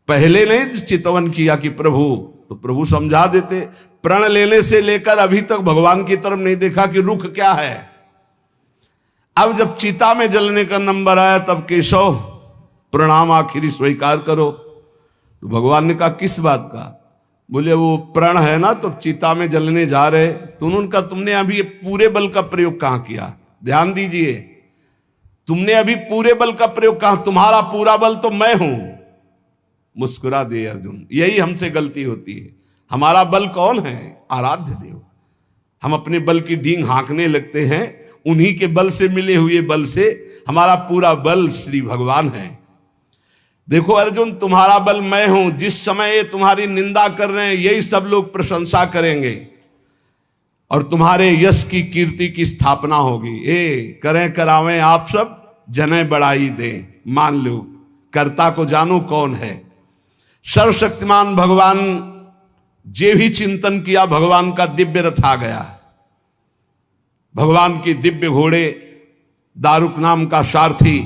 पहले नहीं चितवन किया कि प्रभु, तो प्रभु समझा देते। प्रण लेने से लेकर अभी तक भगवान की तरफ नहीं देखा कि रुख क्या है। अब जब चिता में जलने का नंबर आया तब केशव प्रणाम आखिरी स्वीकार करो। तो भगवान ने कहा किस बात का? बोले वो प्रण है ना, तो चिता में जलने जा रहे। तो उनका तुमने अभी पूरे बल का प्रयोग कहां किया? ध्यान दीजिए, तुमने अभी पूरे बल का प्रयोग कहां? तुम्हारा पूरा बल तो मैं हूं। मुस्कुरा दे अर्जुन, यही हमसे गलती होती है। हमारा बल कौन है? आराध्य देव। हम अपने बल की डींग हाँकने लगते हैं, उन्हीं के बल से मिले हुए बल से। हमारा पूरा बल श्री भगवान है। देखो अर्जुन, तुम्हारा बल मैं हूं। जिस समय ये तुम्हारी निंदा कर रहे हैं यही सब लोग प्रशंसा करेंगे और तुम्हारे यश की कीर्ति की स्थापना होगी। करें करावें आप सब, जने बढ़ाई दें। मान लो कर्ता को जानो कौन है। सर्वशक्तिमान भगवान जे भी चिंतन किया, भगवान का दिव्य रथ आ गया। भगवान की दिव्य घोड़े, दारुक नाम का सारथी।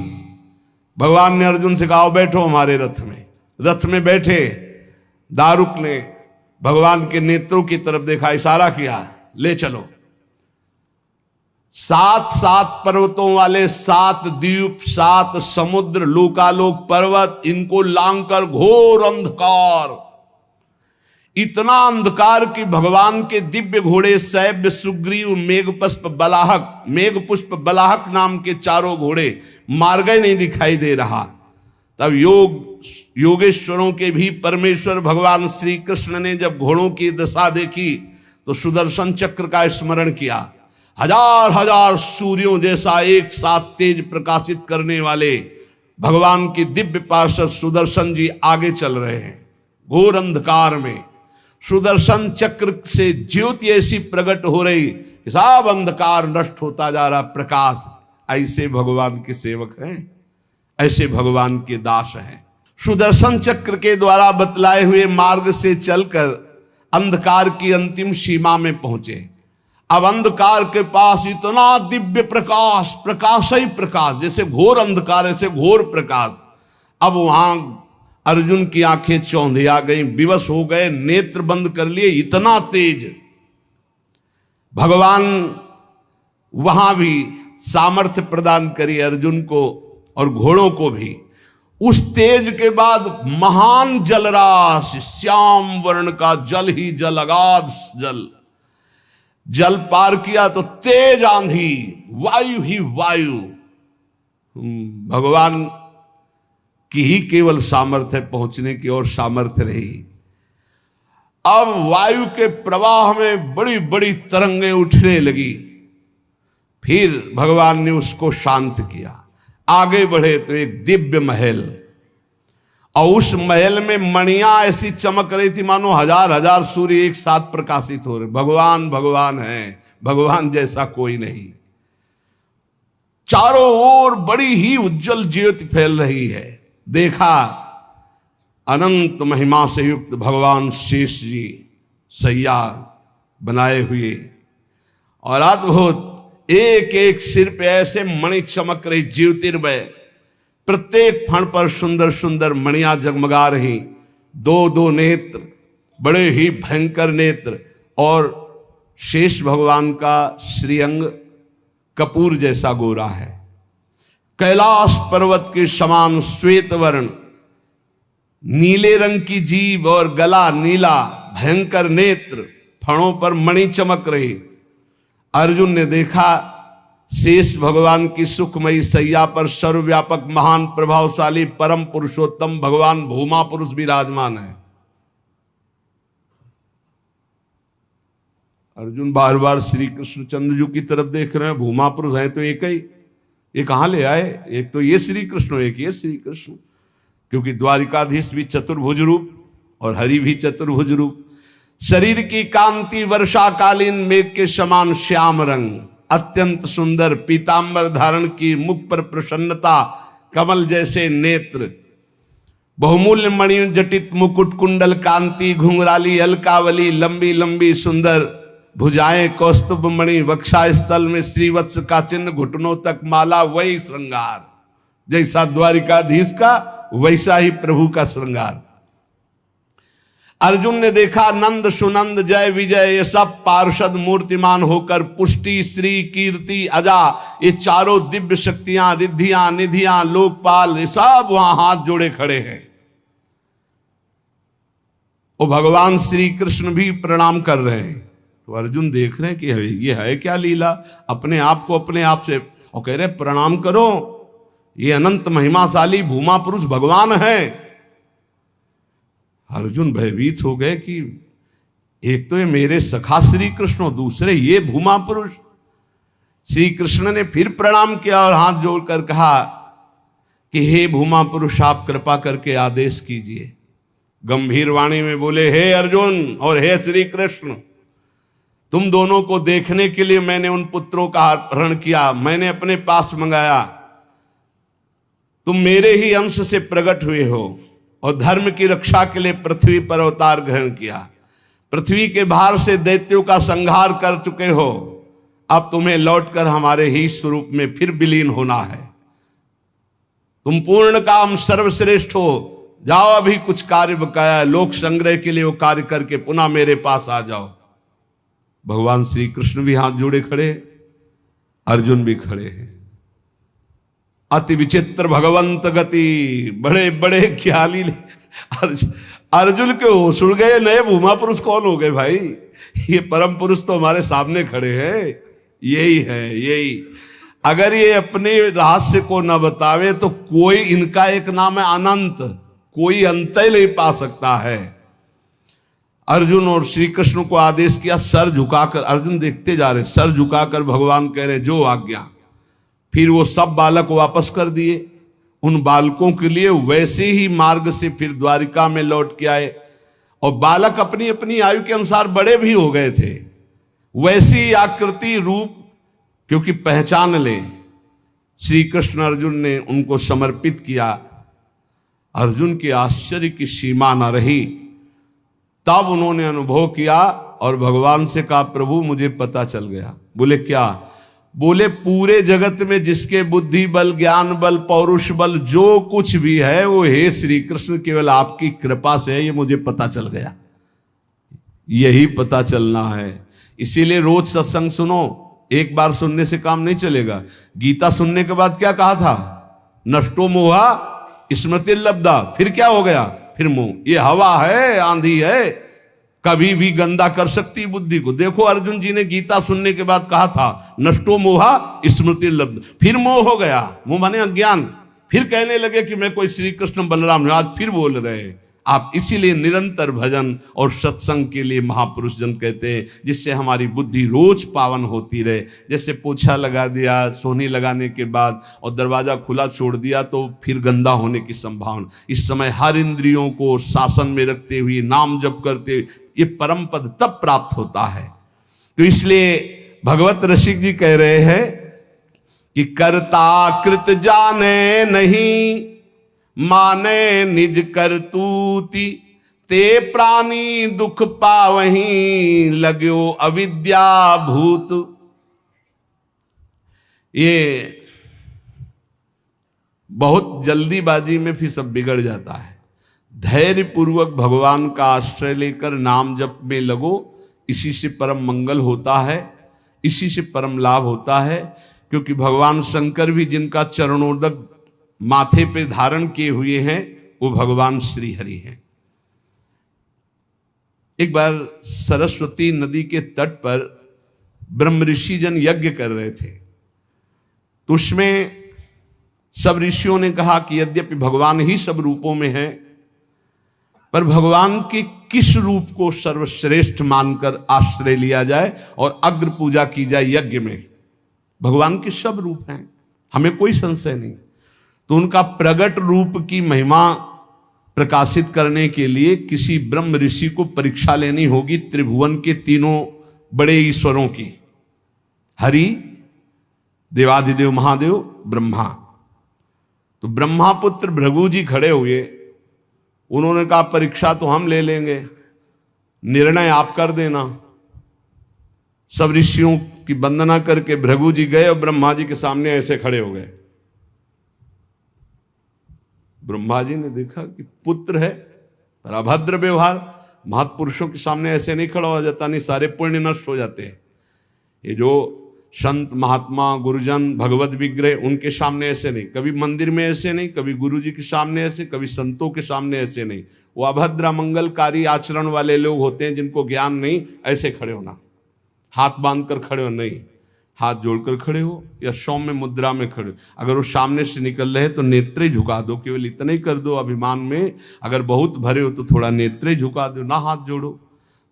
भगवान ने अर्जुन से कहा बैठो हमारे रथ में। रथ में बैठे। दारुक ने भगवान के नेत्रों की तरफ देखा, इशारा किया ले चलो। 7 पर्वतों वाले 7 द्वीप, 7 समुद्र, लोकालोक पर्वत, इनको लांघकर घोर अंधकार, इतना अंधकार कि भगवान के दिव्य घोड़े शैव्य, सुग्रीव, मेघपुष्प, बलाहक, मेघपुष्प बलाहक नाम के 4 घोड़े मार्ग नहीं दिखाई दे रहा। तब योगेश्वरों के भी परमेश्वर भगवान श्री कृष्ण ने जब घोड़ों की दशा देखी तो सुदर्शन चक्र का स्मरण किया। हजार हजार सूर्यों जैसा एक साथ तेज प्रकाशित करने वाले भगवान की दिव्य पार्षद सुदर्शन जी आगे चल रहे हैं। घोर अंधकार में सुदर्शन चक्र से ज्योति ऐसी प्रकट हो रही कि सब अंधकार नष्ट होता जा रहा, प्रकाश। ऐसे भगवान के सेवक हैं, ऐसे भगवान के दास हैं। सुदर्शन चक्र के द्वारा बतलाए हुए मार्ग से चलकर अंधकार की अंतिम सीमा में पहुंचे। अब अंधकार के पास इतना दिव्य प्रकाश, प्रकाश ही प्रकाश, जैसे घोर अंधकार ऐसे घोर प्रकाश। अब वहां अर्जुन की आंखें चौंधिया गई, विवश हो गए, नेत्र बंद कर लिए। इतना तेज भगवान वहां भी सामर्थ्य प्रदान करी अर्जुन को और घोड़ों को भी। उस तेज के बाद महान जलराशि, श्याम वर्ण का जल ही जल, अगाध जल, जल पार किया तो तेज आंधी, वायु ही वायु। भगवान की ही केवल सामर्थ्य पहुंचने की और सामर्थ्य रही। अब वायु के प्रवाह में बड़ी बड़ी तरंगें उठने लगी। फिर भगवान ने उसको शांत किया। आगे बढ़े तो एक दिव्य महल, और उस महल में मणियां ऐसी चमक रही थी मानो हजार हजार सूर्य एक साथ प्रकाशित हो रहे। भगवान भगवान है, भगवान जैसा कोई नहीं। चारों ओर बड़ी ही उज्जवल ज्योति फैल रही है। देखा अनंत महिमा से युक्त भगवान शेष जी सैया बनाए हुए, और अद्भुत एक एक सिर पे ऐसे मणि चमक रही, ज्योतिर्मय। प्रत्येक फण पर सुंदर सुंदर मणियां जगमगा रही। 2 नेत्र बड़े ही भयंकर नेत्र, और शेष भगवान का श्रीअंग कपूर जैसा गोरा है, कैलाश पर्वत के समान श्वेत वर्ण, नीले रंग की जीभ और गला नीला, भयंकर नेत्र, फणों पर मणि चमक रही। अर्जुन ने देखा शेष भगवान की सुखमयी सैया पर सर्वव्यापक महान प्रभावशाली परम पुरुषोत्तम भगवान भूमा पुरुष विराजमान है। अर्जुन बार बार श्री कृष्णचंद्र जी की तरफ देख रहे हैं, भूमा पुरुष है तो एक ही, ये कहां ले आए, एक तो ये श्री कृष्ण, एक ये श्री कृष्ण, क्योंकि द्वारिकाधीश भी चतुर्भुज रूप और हरि भी चतुर्भुज रूप। शरीर की कांति वर्षाकालीन मेघ के समान श्याम रंग, अत्यंत सुंदर, पीतांबर धारण की, मुख पर प्रसन्नता, कमल जैसे नेत्र, बहुमूल्य मणि जटित मुकुट, कुंडल कांति, घुंघराली अलकावली, लंबी लंबी सुंदर भुजाएं, कौस्तुभ मणि, वक्षा स्थल में श्रीवत्स का चिन्ह, घुटनों तक माला, वही श्रृंगार जैसा द्वारिकाधीश का वैसा ही प्रभु का श्रृंगार। अर्जुन ने देखा नंद सुनंद जय विजय ये सब पार्षद मूर्तिमान होकर, पुष्टि श्री कीर्ति अजा ये चारों दिव्य शक्तियां, रिद्धियां निधियां लोकपाल, ये सब वहां हाथ जोड़े खड़े हैं। वो भगवान श्री कृष्ण भी प्रणाम कर रहे हैं। तो अर्जुन देख रहे हैं कि ये है क्या लीला, अपने आप को अपने आप से, और कह रहे प्रणाम करो, ये अनंत महिमाशाली भूमा पुरुष भगवान है। अर्जुन भयभीत हो गए कि एक तो ये मेरे सखा श्री कृष्ण, दूसरे ये भूमा पुरुष। श्री कृष्ण ने फिर प्रणाम किया और हाथ जोड़कर कहा कि हे भूमा पुरुष, आप कृपा करके आदेश कीजिए। गंभीर वाणी में बोले, हे अर्जुन और हे श्री कृष्ण, तुम दोनों को देखने के लिए मैंने उन पुत्रों का अपहरण किया, मैंने अपने पास मंगाया। तुम मेरे ही अंश से प्रकट हुए हो और धर्म की रक्षा के लिए पृथ्वी पर अवतार ग्रहण किया। पृथ्वी के भार से दैत्यों का संहार कर चुके हो, अब तुम्हें लौटकर हमारे ही स्वरूप में फिर विलीन होना है। तुम पूर्ण काम सर्वश्रेष्ठ हो, जाओ अभी कुछ कार्य बकाया है, लोक संग्रह के लिए वो कार्य करके पुनः मेरे पास आ जाओ। भगवान श्री कृष्ण भी हाथ जोड़े खड़े, अर्जुन भी खड़े हैं। अति विचित्र भगवंत गति, बड़े बड़े ख्याली। अर्जुन के होश उड़ गए, नए भूमा पुरुष कौन हो गए भाई, ये परम पुरुष तो हमारे सामने खड़े हैं, यही है यही। अगर ये अपने रहस्य को न बतावे तो कोई, इनका एक नाम है अनंत, कोई अंत ही नहीं पा सकता है। अर्जुन और श्री कृष्ण को आदेश किया, सर झुकाकर, अर्जुन देखते जा रहे, सर झुकाकर भगवान कह रहे जो आज्ञा। फिर वो सब बालक वापस कर दिए। उन बालकों के लिए वैसे ही मार्ग से फिर द्वारिका में लौट के आए, और बालक अपनी अपनी आयु के अनुसार बड़े भी हो गए थे, वैसी आकृति रूप क्योंकि पहचान ले श्री कृष्ण अर्जुन ने उनको समर्पित किया। अर्जुन के आश्चर्य की सीमा न रही। तब उन्होंने अनुभव किया और भगवान से कहा, प्रभु मुझे पता चल गया। बोले क्या? बोले पूरे जगत में जिसके बुद्धि बल, ज्ञान बल, पौरुष बल जो कुछ भी है वो हे श्री कृष्ण केवल आपकी कृपा से है, ये मुझे पता चल गया। यही पता चलना है। इसीलिए रोज सत्संग सुनो, एक बार सुनने से काम नहीं चलेगा। गीता सुनने के बाद क्या कहा था? नष्टो मोहा स्मृति लब्धा। फिर क्या हो गया? फिर मोह। ये हवा है, आंधी है, कभी भी गंदा कर सकती बुद्धि को। देखो अर्जुन जी ने गीता सुनने के बाद कहा था नष्टो मोहा स्मृति लब्ध, फिर मोह हो गया, मोह माने अज्ञान। फिर कहने लगे कि मैं कोई श्री कृष्ण बलराम, आज फिर बोल रहे हैं आप। इसीलिए निरंतर भजन और सत्संग के लिए महापुरुष जन कहते हैं, जिससे हमारी बुद्धि रोज पावन होती रहे। जैसे पोछा लगा दिया सोनी लगाने के बाद और दरवाजा खुला छोड़ दिया तो फिर गंदा होने की संभावना। इस समय हर इंद्रियों को शासन में रखते हुए नाम जप करते ये परम पद तब प्राप्त होता है। तो इसलिए भगवत रसिक जी कह रहे हैं कि कर्ता कृत जाने नहीं, माने निज करतूति, ते प्राणी दुख पावहीं, लगो अविद्या भूत। ये बहुत जल्दीबाजी में फिर सब बिगड़ जाता है। धैर्य पूर्वक भगवान का आश्रय लेकर नाम जप में लगो, इसी से परम मंगल होता है, इसी से परम लाभ होता है। क्योंकि भगवान शंकर भी जिनका चरणोदक माथे पे धारण किए हुए हैं वो भगवान श्री हरि हैं। एक बार सरस्वती नदी के तट पर ब्रह्म ऋषि जन यज्ञ कर रहे थे, तो उसमें सब ऋषियों ने कहा कि यद्यपि भगवान ही सब रूपों में है, पर भगवान के किस रूप को सर्वश्रेष्ठ मानकर आश्रय लिया जाए और अग्र पूजा की जाए यज्ञ में। भगवान के सब रूप हैं, हमें कोई संशय नहीं। तो उनका प्रगट रूप की महिमा प्रकाशित करने के लिए किसी ब्रह्म ऋषि को परीक्षा लेनी होगी त्रिभुवन के तीनों बड़े ईश्वरों की, हरि, देवाधिदेव महादेव, ब्रह्मा। तो ब्रह्मा पुत्र भृगु जी खड़े हुए, उन्होंने कहा परीक्षा तो हम ले लेंगे, निर्णय आप कर देना। सब ऋषियों की वंदना करके भृगु जी गए और ब्रह्मा जी के सामने ऐसे खड़े हो गए। ब्रह्मा जी ने देखा कि पुत्र है पर अभद्र व्यवहार, महापुरुषों के सामने ऐसे नहीं खड़ा हो जाता, नहीं सारे पुण्य नष्ट हो जाते हैं। ये जो संत महात्मा गुरुजन भगवत विग्रह उनके सामने ऐसे नहीं, कभी मंदिर में ऐसे नहीं, कभी गुरु जी के सामने ऐसे, कभी संतों के सामने ऐसे नहीं। वो अभद्र मंगलकारी आचरण वाले लोग होते हैं जिनको ज्ञान नहीं, ऐसे खड़े होना, हाथ बांधकर खड़े हो नहीं, हाथ जोड़कर खड़े हो या सौम्य मुद्रा में खड़े हो। अगर वो सामने से निकल रहे तो नेत्रे झुका दो, केवल इतना ही कर दो अभिमान में। अगर बहुत भरे हो तो थोड़ा नेत्रे झुका दो, ना हाथ जोड़ो।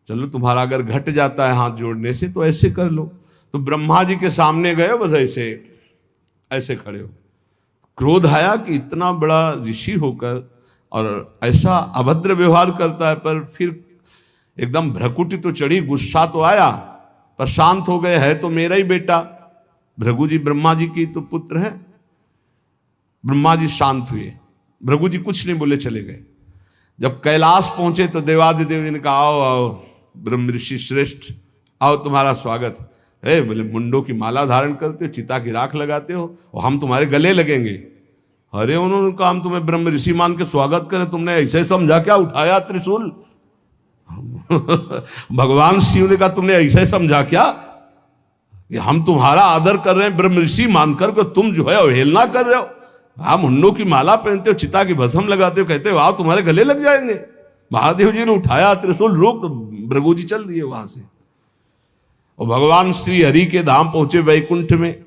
चलो तुम्हारा अगर घट जाता है हाथ जोड़ने से तो ऐसे कर लो। तो ब्रह्मा जी के सामने गए, बस ऐसे ऐसे खड़े हो। क्रोध आया कि इतना बड़ा ऋषि होकर और ऐसा अभद्र व्यवहार करता है, पर फिर एकदम भ्रकुटी तो चढ़ी, गुस्सा तो आया, पर शांत हो गए। है तो मेरा ही बेटा, भृगु जी ब्रह्मा जी की तो पुत्र है। ब्रह्मा जी शांत हुए, भृगु जी कुछ नहीं बोले, चले गए। जब कैलाश पहुंचे तो देवादिदेव जी ने कहा आओ आओ ब्रह्म ऋषि श्रेष्ठ, आओ तुम्हारा स्वागत है। बोले मुंडों की माला धारण करते हो, चिता की राख लगाते हो और हम तुम्हारे गले लगेंगे। अरे उन्होंने कहा हम तुम्हें ब्रह्म ऋषि मान के स्वागत करें, तुमने ऐसे समझा क्या उठाया त्रिशूल? भगवान शिव ने कहा तुमने ऐसे समझा क्या कि हम तुम्हारा आदर कर रहे हैं ब्रह्म ऋषि मानकर के तुम जो है अवहेलना कर रहे हो। आप मुंडों की माला पहनते हो, चिता की भस्म लगाते हो, कहते हो आओ तुम्हारे गले लग जाएंगे। महादेव जी ने उठाया त्रिशूल, रोक, भृगु जी चल दिए वहां से। और भगवान श्री हरि के धाम पहुंचे वैकुंठ में।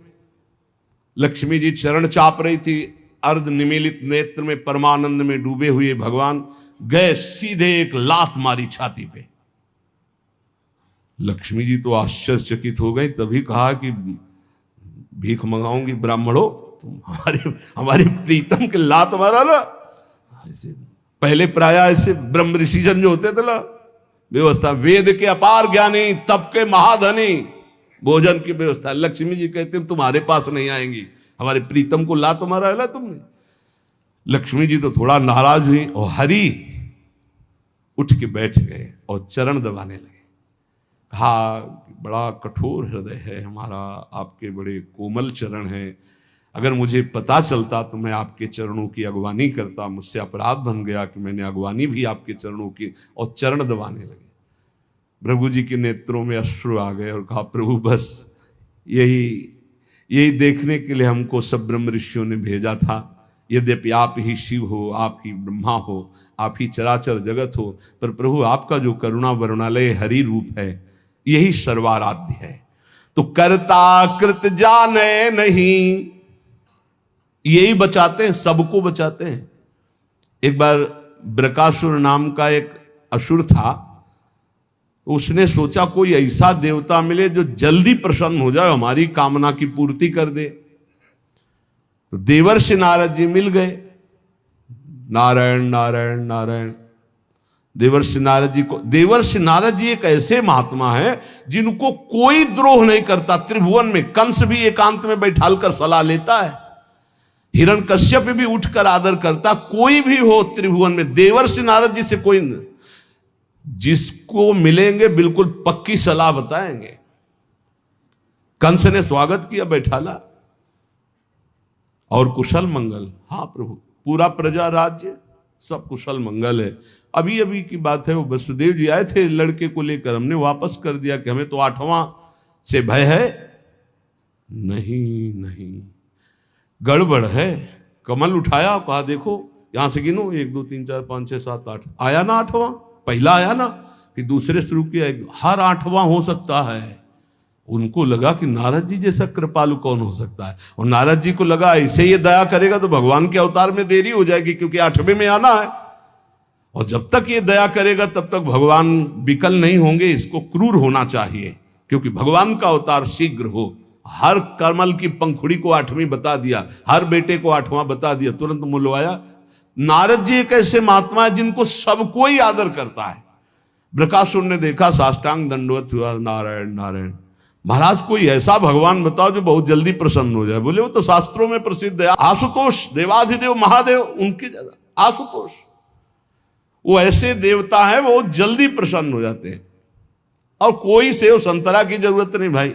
लक्ष्मी जी चरण चाप रही थी, अर्ध निमीलित नेत्र में परमानंद में डूबे हुए भगवान गए, सीधे एक लात मारी छाती पे। लक्ष्मी जी तो आश्चर्यचकित हो गई, तभी कहा कि भीख मंगाऊंगी ब्राह्मणों, तुम हमारे प्रीतम के लात मारा ना। ऐसे पहले प्राय ऐसे ब्रह्म ऋषि जन जो होते थे ना, व्यवस्था, वेद के अपार ज्ञानी, तप के महाधनी, भोजन की व्यवस्था। लक्ष्मी जी कहते तुम्हारे पास नहीं आएंगी, हमारे प्रीतम को लात मारा है ना तुमने। लक्ष्मी जी तो थोड़ा नाराज हुई और हरि उठ के बैठ गए और चरण दबाने लगे। कहा बड़ा कठोर हृदय है हमारा, आपके बड़े कोमल चरण हैं, अगर मुझे पता चलता तो मैं आपके चरणों की अगवानी करता, मुझसे अपराध बन गया कि मैंने अगवानी भी आपके चरणों की। और चरण दबाने लगे। भृगु जी के नेत्रों में अश्रु आ गए और कहा प्रभु बस यही देखने के लिए हमको सब ब्रह्म ऋषियों ने भेजा था। यद्यपि आप ही शिव हो, आप ही ब्रह्मा हो, आप ही चराचर जगत हो, पर प्रभु आपका जो करुणा वरुणालय हरि रूप है यही सर्वाराध्य है। तो कर्ता कृत जाने नहीं, यही बचाते हैं, सबको बचाते हैं। एक बार ब्रकासुर नाम का एक असुर था, उसने सोचा कोई ऐसा देवता मिले जो जल्दी प्रसन्न हो जाए, हमारी कामना की पूर्ति कर दे। तो देवर्षि नारद जी मिल गए। नारायण नारायण नारायण। देवर्षि नारद जी एक ऐसे महात्मा है जिनको कोई द्रोह नहीं करता। त्रिभुवन में कंस भी एकांत में बैठालकर सलाह लेता है, हिरण्यकश्यप भी उठकर आदर करता। कोई भी हो त्रिभुवन में देवर्षि नारद जी से कोई नहीं, जिसको मिलेंगे बिल्कुल पक्की सलाह बताएंगे। कंस ने स्वागत किया, बैठाला और कुशल मंगल। हाँ प्रभु, पूरा प्रजा राज्य सब कुशल मंगल है। अभी अभी की बात है, वो वसुदेव जी आए थे लड़के को लेकर, हमने वापस कर दिया कि हमें तो 8वां से भय है। नहीं नहीं, गड़बड़ है। कमल उठाया, कहा देखो यहां से गिनो 1 2 3 4 5 6 7 8, आया ना 8वां, पहला आया ना, फिर दूसरे शुरू किया, हर 8वां हो सकता है। उनको लगा कि नारद जी जैसा कृपालु कौन हो सकता है, और नारद जी को लगा ऐसे ये दया करेगा तो भगवान के अवतार में देरी हो जाएगी, क्योंकि 8वें में आना है, और जब तक ये दया करेगा तब तक भगवान विकल नहीं होंगे, इसको क्रूर होना चाहिए, क्योंकि भगवान का अवतार शीघ्र हो। हर कमल की पंखुड़ी को 8वीं बता दिया, हर बेटे को 8वां बता दिया, तुरंत मुलवाया। नारद जी एक ऐसे महात्मा है जिनको सब कोई आदर करता है। बृकासुर ने देखा, साष्टांग दंडवत हुआ, नारायण नारायण। महाराज कोई ऐसा भगवान बताओ जो बहुत जल्दी प्रसन्न हो जाए। बोले वो तो शास्त्रों में प्रसिद्ध है, आशुतोष, देवाधिदेव महादेव, उनके ज्यादा आशुतोष, वो ऐसे देवता है वो जल्दी प्रसन्न हो जाते हैं। और कोई सेव संतरा की जरूरत नहीं भाई,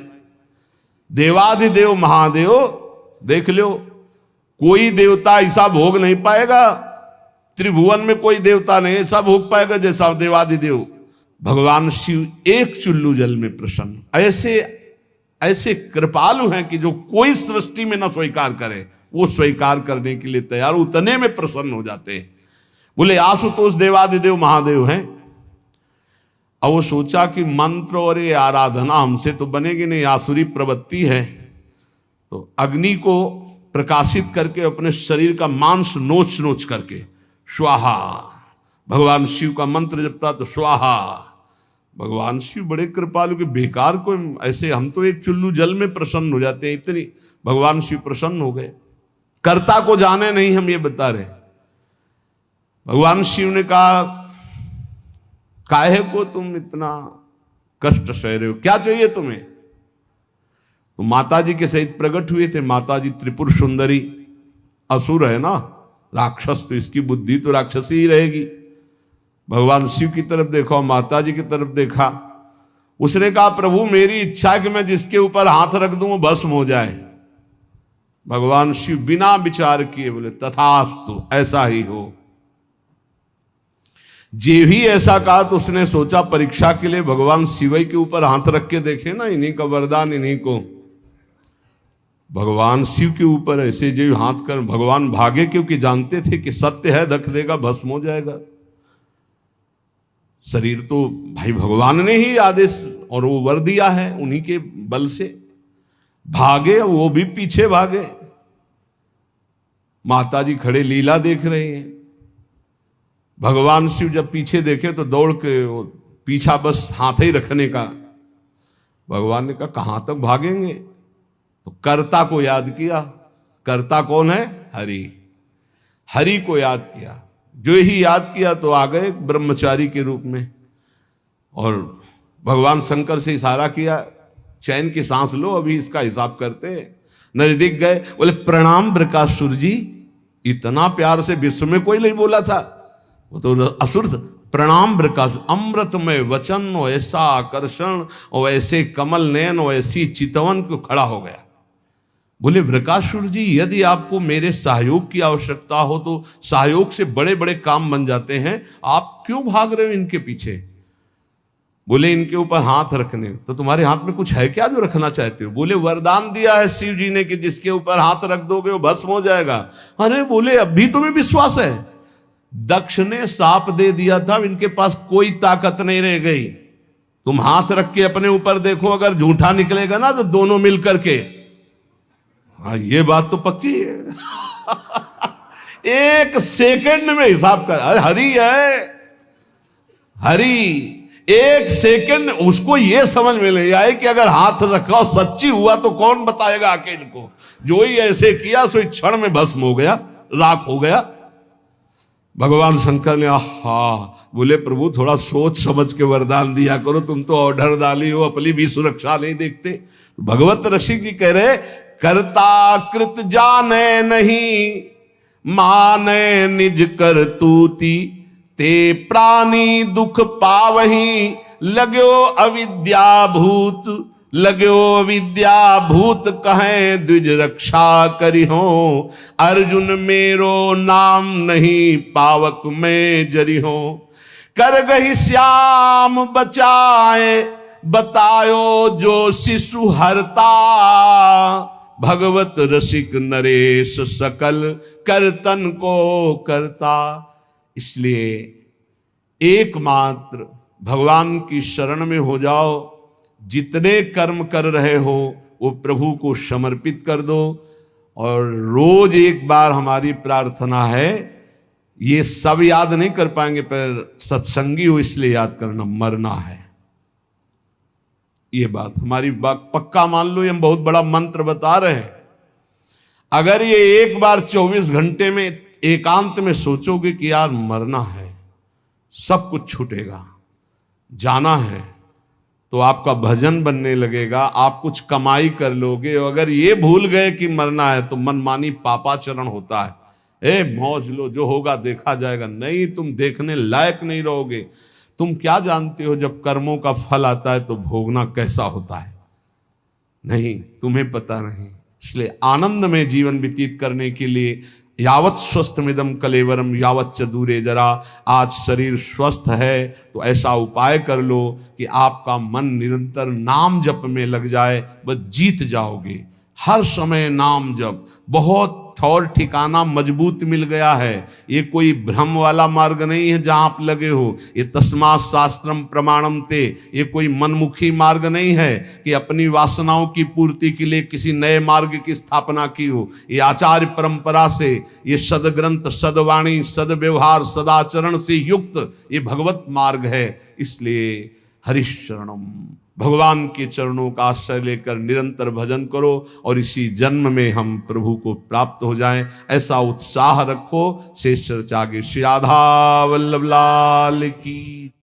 देवाधिदेव महादेव देख लो, कोई देवता ऐसा भोग नहीं पाएगा, त्रिभुवन में कोई देवता नहीं ऐसा भोग पाएगा जैसा देवाधिदेव भगवान शिव एक चुल्लू जल में प्रसन्न। ऐसे ऐसे कृपालु हैं कि जो कोई सृष्टि में न स्वीकार करे वो स्वीकार करने के लिए तैयार, उतने में प्रसन्न हो जाते हैं। बोले आशुतोष देवाधिदेव महादेव हैं। और वो सोचा कि मंत्र और ये आराधना हमसे तो बनेगी नहीं, आसुरी प्रवृत्ति है, तो अग्नि को प्रकाशित करके अपने शरीर का मांस नोच नोच करके स्वाहा, भगवान शिव का मंत्र जपता तो स्वाहा। भगवान शिव बड़े कृपालु के, बेकार को ऐसे, हम तो एक चुल्लू जल में प्रसन्न हो जाते हैं, इतनी भगवान शिव प्रसन्न हो गए। कर्ता को जाने नहीं, हम ये बता रहे। भगवान शिव ने कहा काहे को तुम इतना कष्ट सह रहे हो, क्या चाहिए तुम्हें? तो माता जी के सहित प्रकट हुए थे। माता जी त्रिपुर सुंदरी, असुर है ना, राक्षस, तो इसकी बुद्धि तो राक्षसी ही रहेगी। भगवान शिव की तरफ देखा, माता जी की तरफ देखा। उसने कहा प्रभु मेरी इच्छा है कि मैं जिसके ऊपर हाथ रख दूं वो भस्म हो जाए। भगवान शिव बिना विचार किए बोले तथास्तु, ऐसा ही हो। जे भी ऐसा कहा तो उसने सोचा परीक्षा के लिए भगवान शिव के ऊपर हाथ रख के देखे ना, इन्हीं का वरदान इन्हीं को। भगवान शिव के ऊपर ऐसे जो हाथ कर, भगवान भागे, क्योंकि जानते थे कि सत्य है, धक देगा भस्म हो जाएगा। शरीर तो भाई भगवान ने ही आदेश और वो वर दिया है, उन्हीं के बल से भागे, वो भी पीछे भागे। माता जी खड़े लीला देख रहे हैं। भगवान शिव जब पीछे देखे तो दौड़ के पीछा बस हाथ ही रखने का। भगवान ने कहा कहां तक भागेंगे? तो कर्ता को याद किया। कर्ता कौन है? हरि। हरि को याद किया। जो ही याद किया तो आ गए ब्रह्मचारी के रूप में, और भगवान शंकर से इशारा किया चैन की सांस लो, अभी इसका हिसाब करते हैं। नजदीक गए, बोले प्रणाम बृकासुर जी। इतना प्यार से विश्व में कोई नहीं बोला था, वो तो असुर था। प्रणाम बृकासुर, अमृतमय वचन और ऐसा आकर्षण और ऐसे कमल नयन और ऐसी चितवन को खड़ा हो गया। बोले बृकासुर जी यदि आपको मेरे सहयोग की आवश्यकता हो तो सहयोग से बड़े बड़े काम बन जाते हैं, आप क्यों भाग रहे हो इनके पीछे? बोले इनके ऊपर हाथ रखने, तो तुम्हारे हाथ में कुछ है क्या जो रखना चाहते हो? बोले वरदान दिया है शिव जी ने कि जिसके ऊपर हाथ रख दोगे वो भस्म हो जाएगा। अरे बोले अभी तुम्हें विश्वास है? दक्ष ने साप दे दिया था, इनके पास कोई ताकत नहीं रह गई। तुम हाथ रख के अपने ऊपर देखो, अगर झूठा निकलेगा ना तो दोनों मिल करके, हाँ ये बात तो पक्की है। एक सेकंड में हिसाब कर, अरे हरि है, हरि। एक सेकंड उसको ये समझ में नहीं आए कि अगर हाथ रखा सच्ची हुआ तो कौन बताएगा आके इनको। जो ही ऐसे किया सो क्षण में भस्म हो गया, राख हो गया। भगवान शंकर ने बोले प्रभु थोड़ा सोच समझ के वरदान दिया करो, तुम तो ऑर्डर डाली हो, अपनी भी सुरक्षा नहीं देखते। भगवत रसिक जी कह रहे कर्ता कृत जाने नहीं, माने निज करतूती, ते प्राणी दुख पावही, लगो अविद्या भूत लगो विद्या भूत कहें द्विज रक्षा करी हो, अर्जुन मेरो नाम नहीं पावक में जरी हो। कर गही श्याम बचाए बतायो जो शिशु हरता, भगवत रसिक नरेश सकल करतन को करता। इसलिए एकमात्र भगवान की शरण में हो जाओ, जितने कर्म कर रहे हो वो प्रभु को समर्पित कर दो। और रोज एक बार हमारी प्रार्थना है, ये सब याद नहीं कर पाएंगे पर सत्संगी हो इसलिए याद करना, मरना है। ये बात हमारी बात पक्का मान लो, ये हम बहुत बड़ा मंत्र बता रहे हैं। अगर ये एक बार 24 घंटे में एकांत में सोचोगे कि यार मरना है, सब कुछ छूटेगा, जाना है, तो आपका भजन बनने लगेगा, आप कुछ कमाई कर लोगे। अगर ये भूल गए कि मरना है तो मनमानी पापाचरण होता है। मौज लो, जो होगा देखा जाएगा। नहीं, तुम देखने लायक नहीं रहोगे। तुम क्या जानते हो जब कर्मों का फल आता है तो भोगना कैसा होता है? नहीं, तुम्हें पता नहीं। इसलिए आनंद में जीवन व्यतीत करने के लिए यावत स्वस्थमिदम कलेवरम यावत च दूरे जरा। आज शरीर स्वस्थ है तो ऐसा उपाय कर लो कि आपका मन निरंतर नाम जप में लग जाए, बस जीत जाओगे। हर समय नाम जप, बहुत ठौर ठिकाना मजबूत मिल गया है। ये कोई भ्रम वाला मार्ग नहीं है जहां आप लगे हो। ये तस्मात् शास्त्रम प्रमाणम ते, ये कोई मनमुखी मार्ग नहीं है कि अपनी वासनाओं की पूर्ति के लिए किसी नए मार्ग की स्थापना की हो। ये आचार्य परंपरा से, ये सदग्रंथ, सदवाणी, सदव्यवहार, सदाचरण से युक्त ये भगवत मार्ग है। इसलिए हरिशरणम, भगवान के चरणों का आश्रय लेकर निरंतर भजन करो और इसी जन्म में हम प्रभु को प्राप्त हो जाएं, ऐसा उत्साह रखो। शेष चर्चा आगे। श्री राधा वल्लभ लाल की।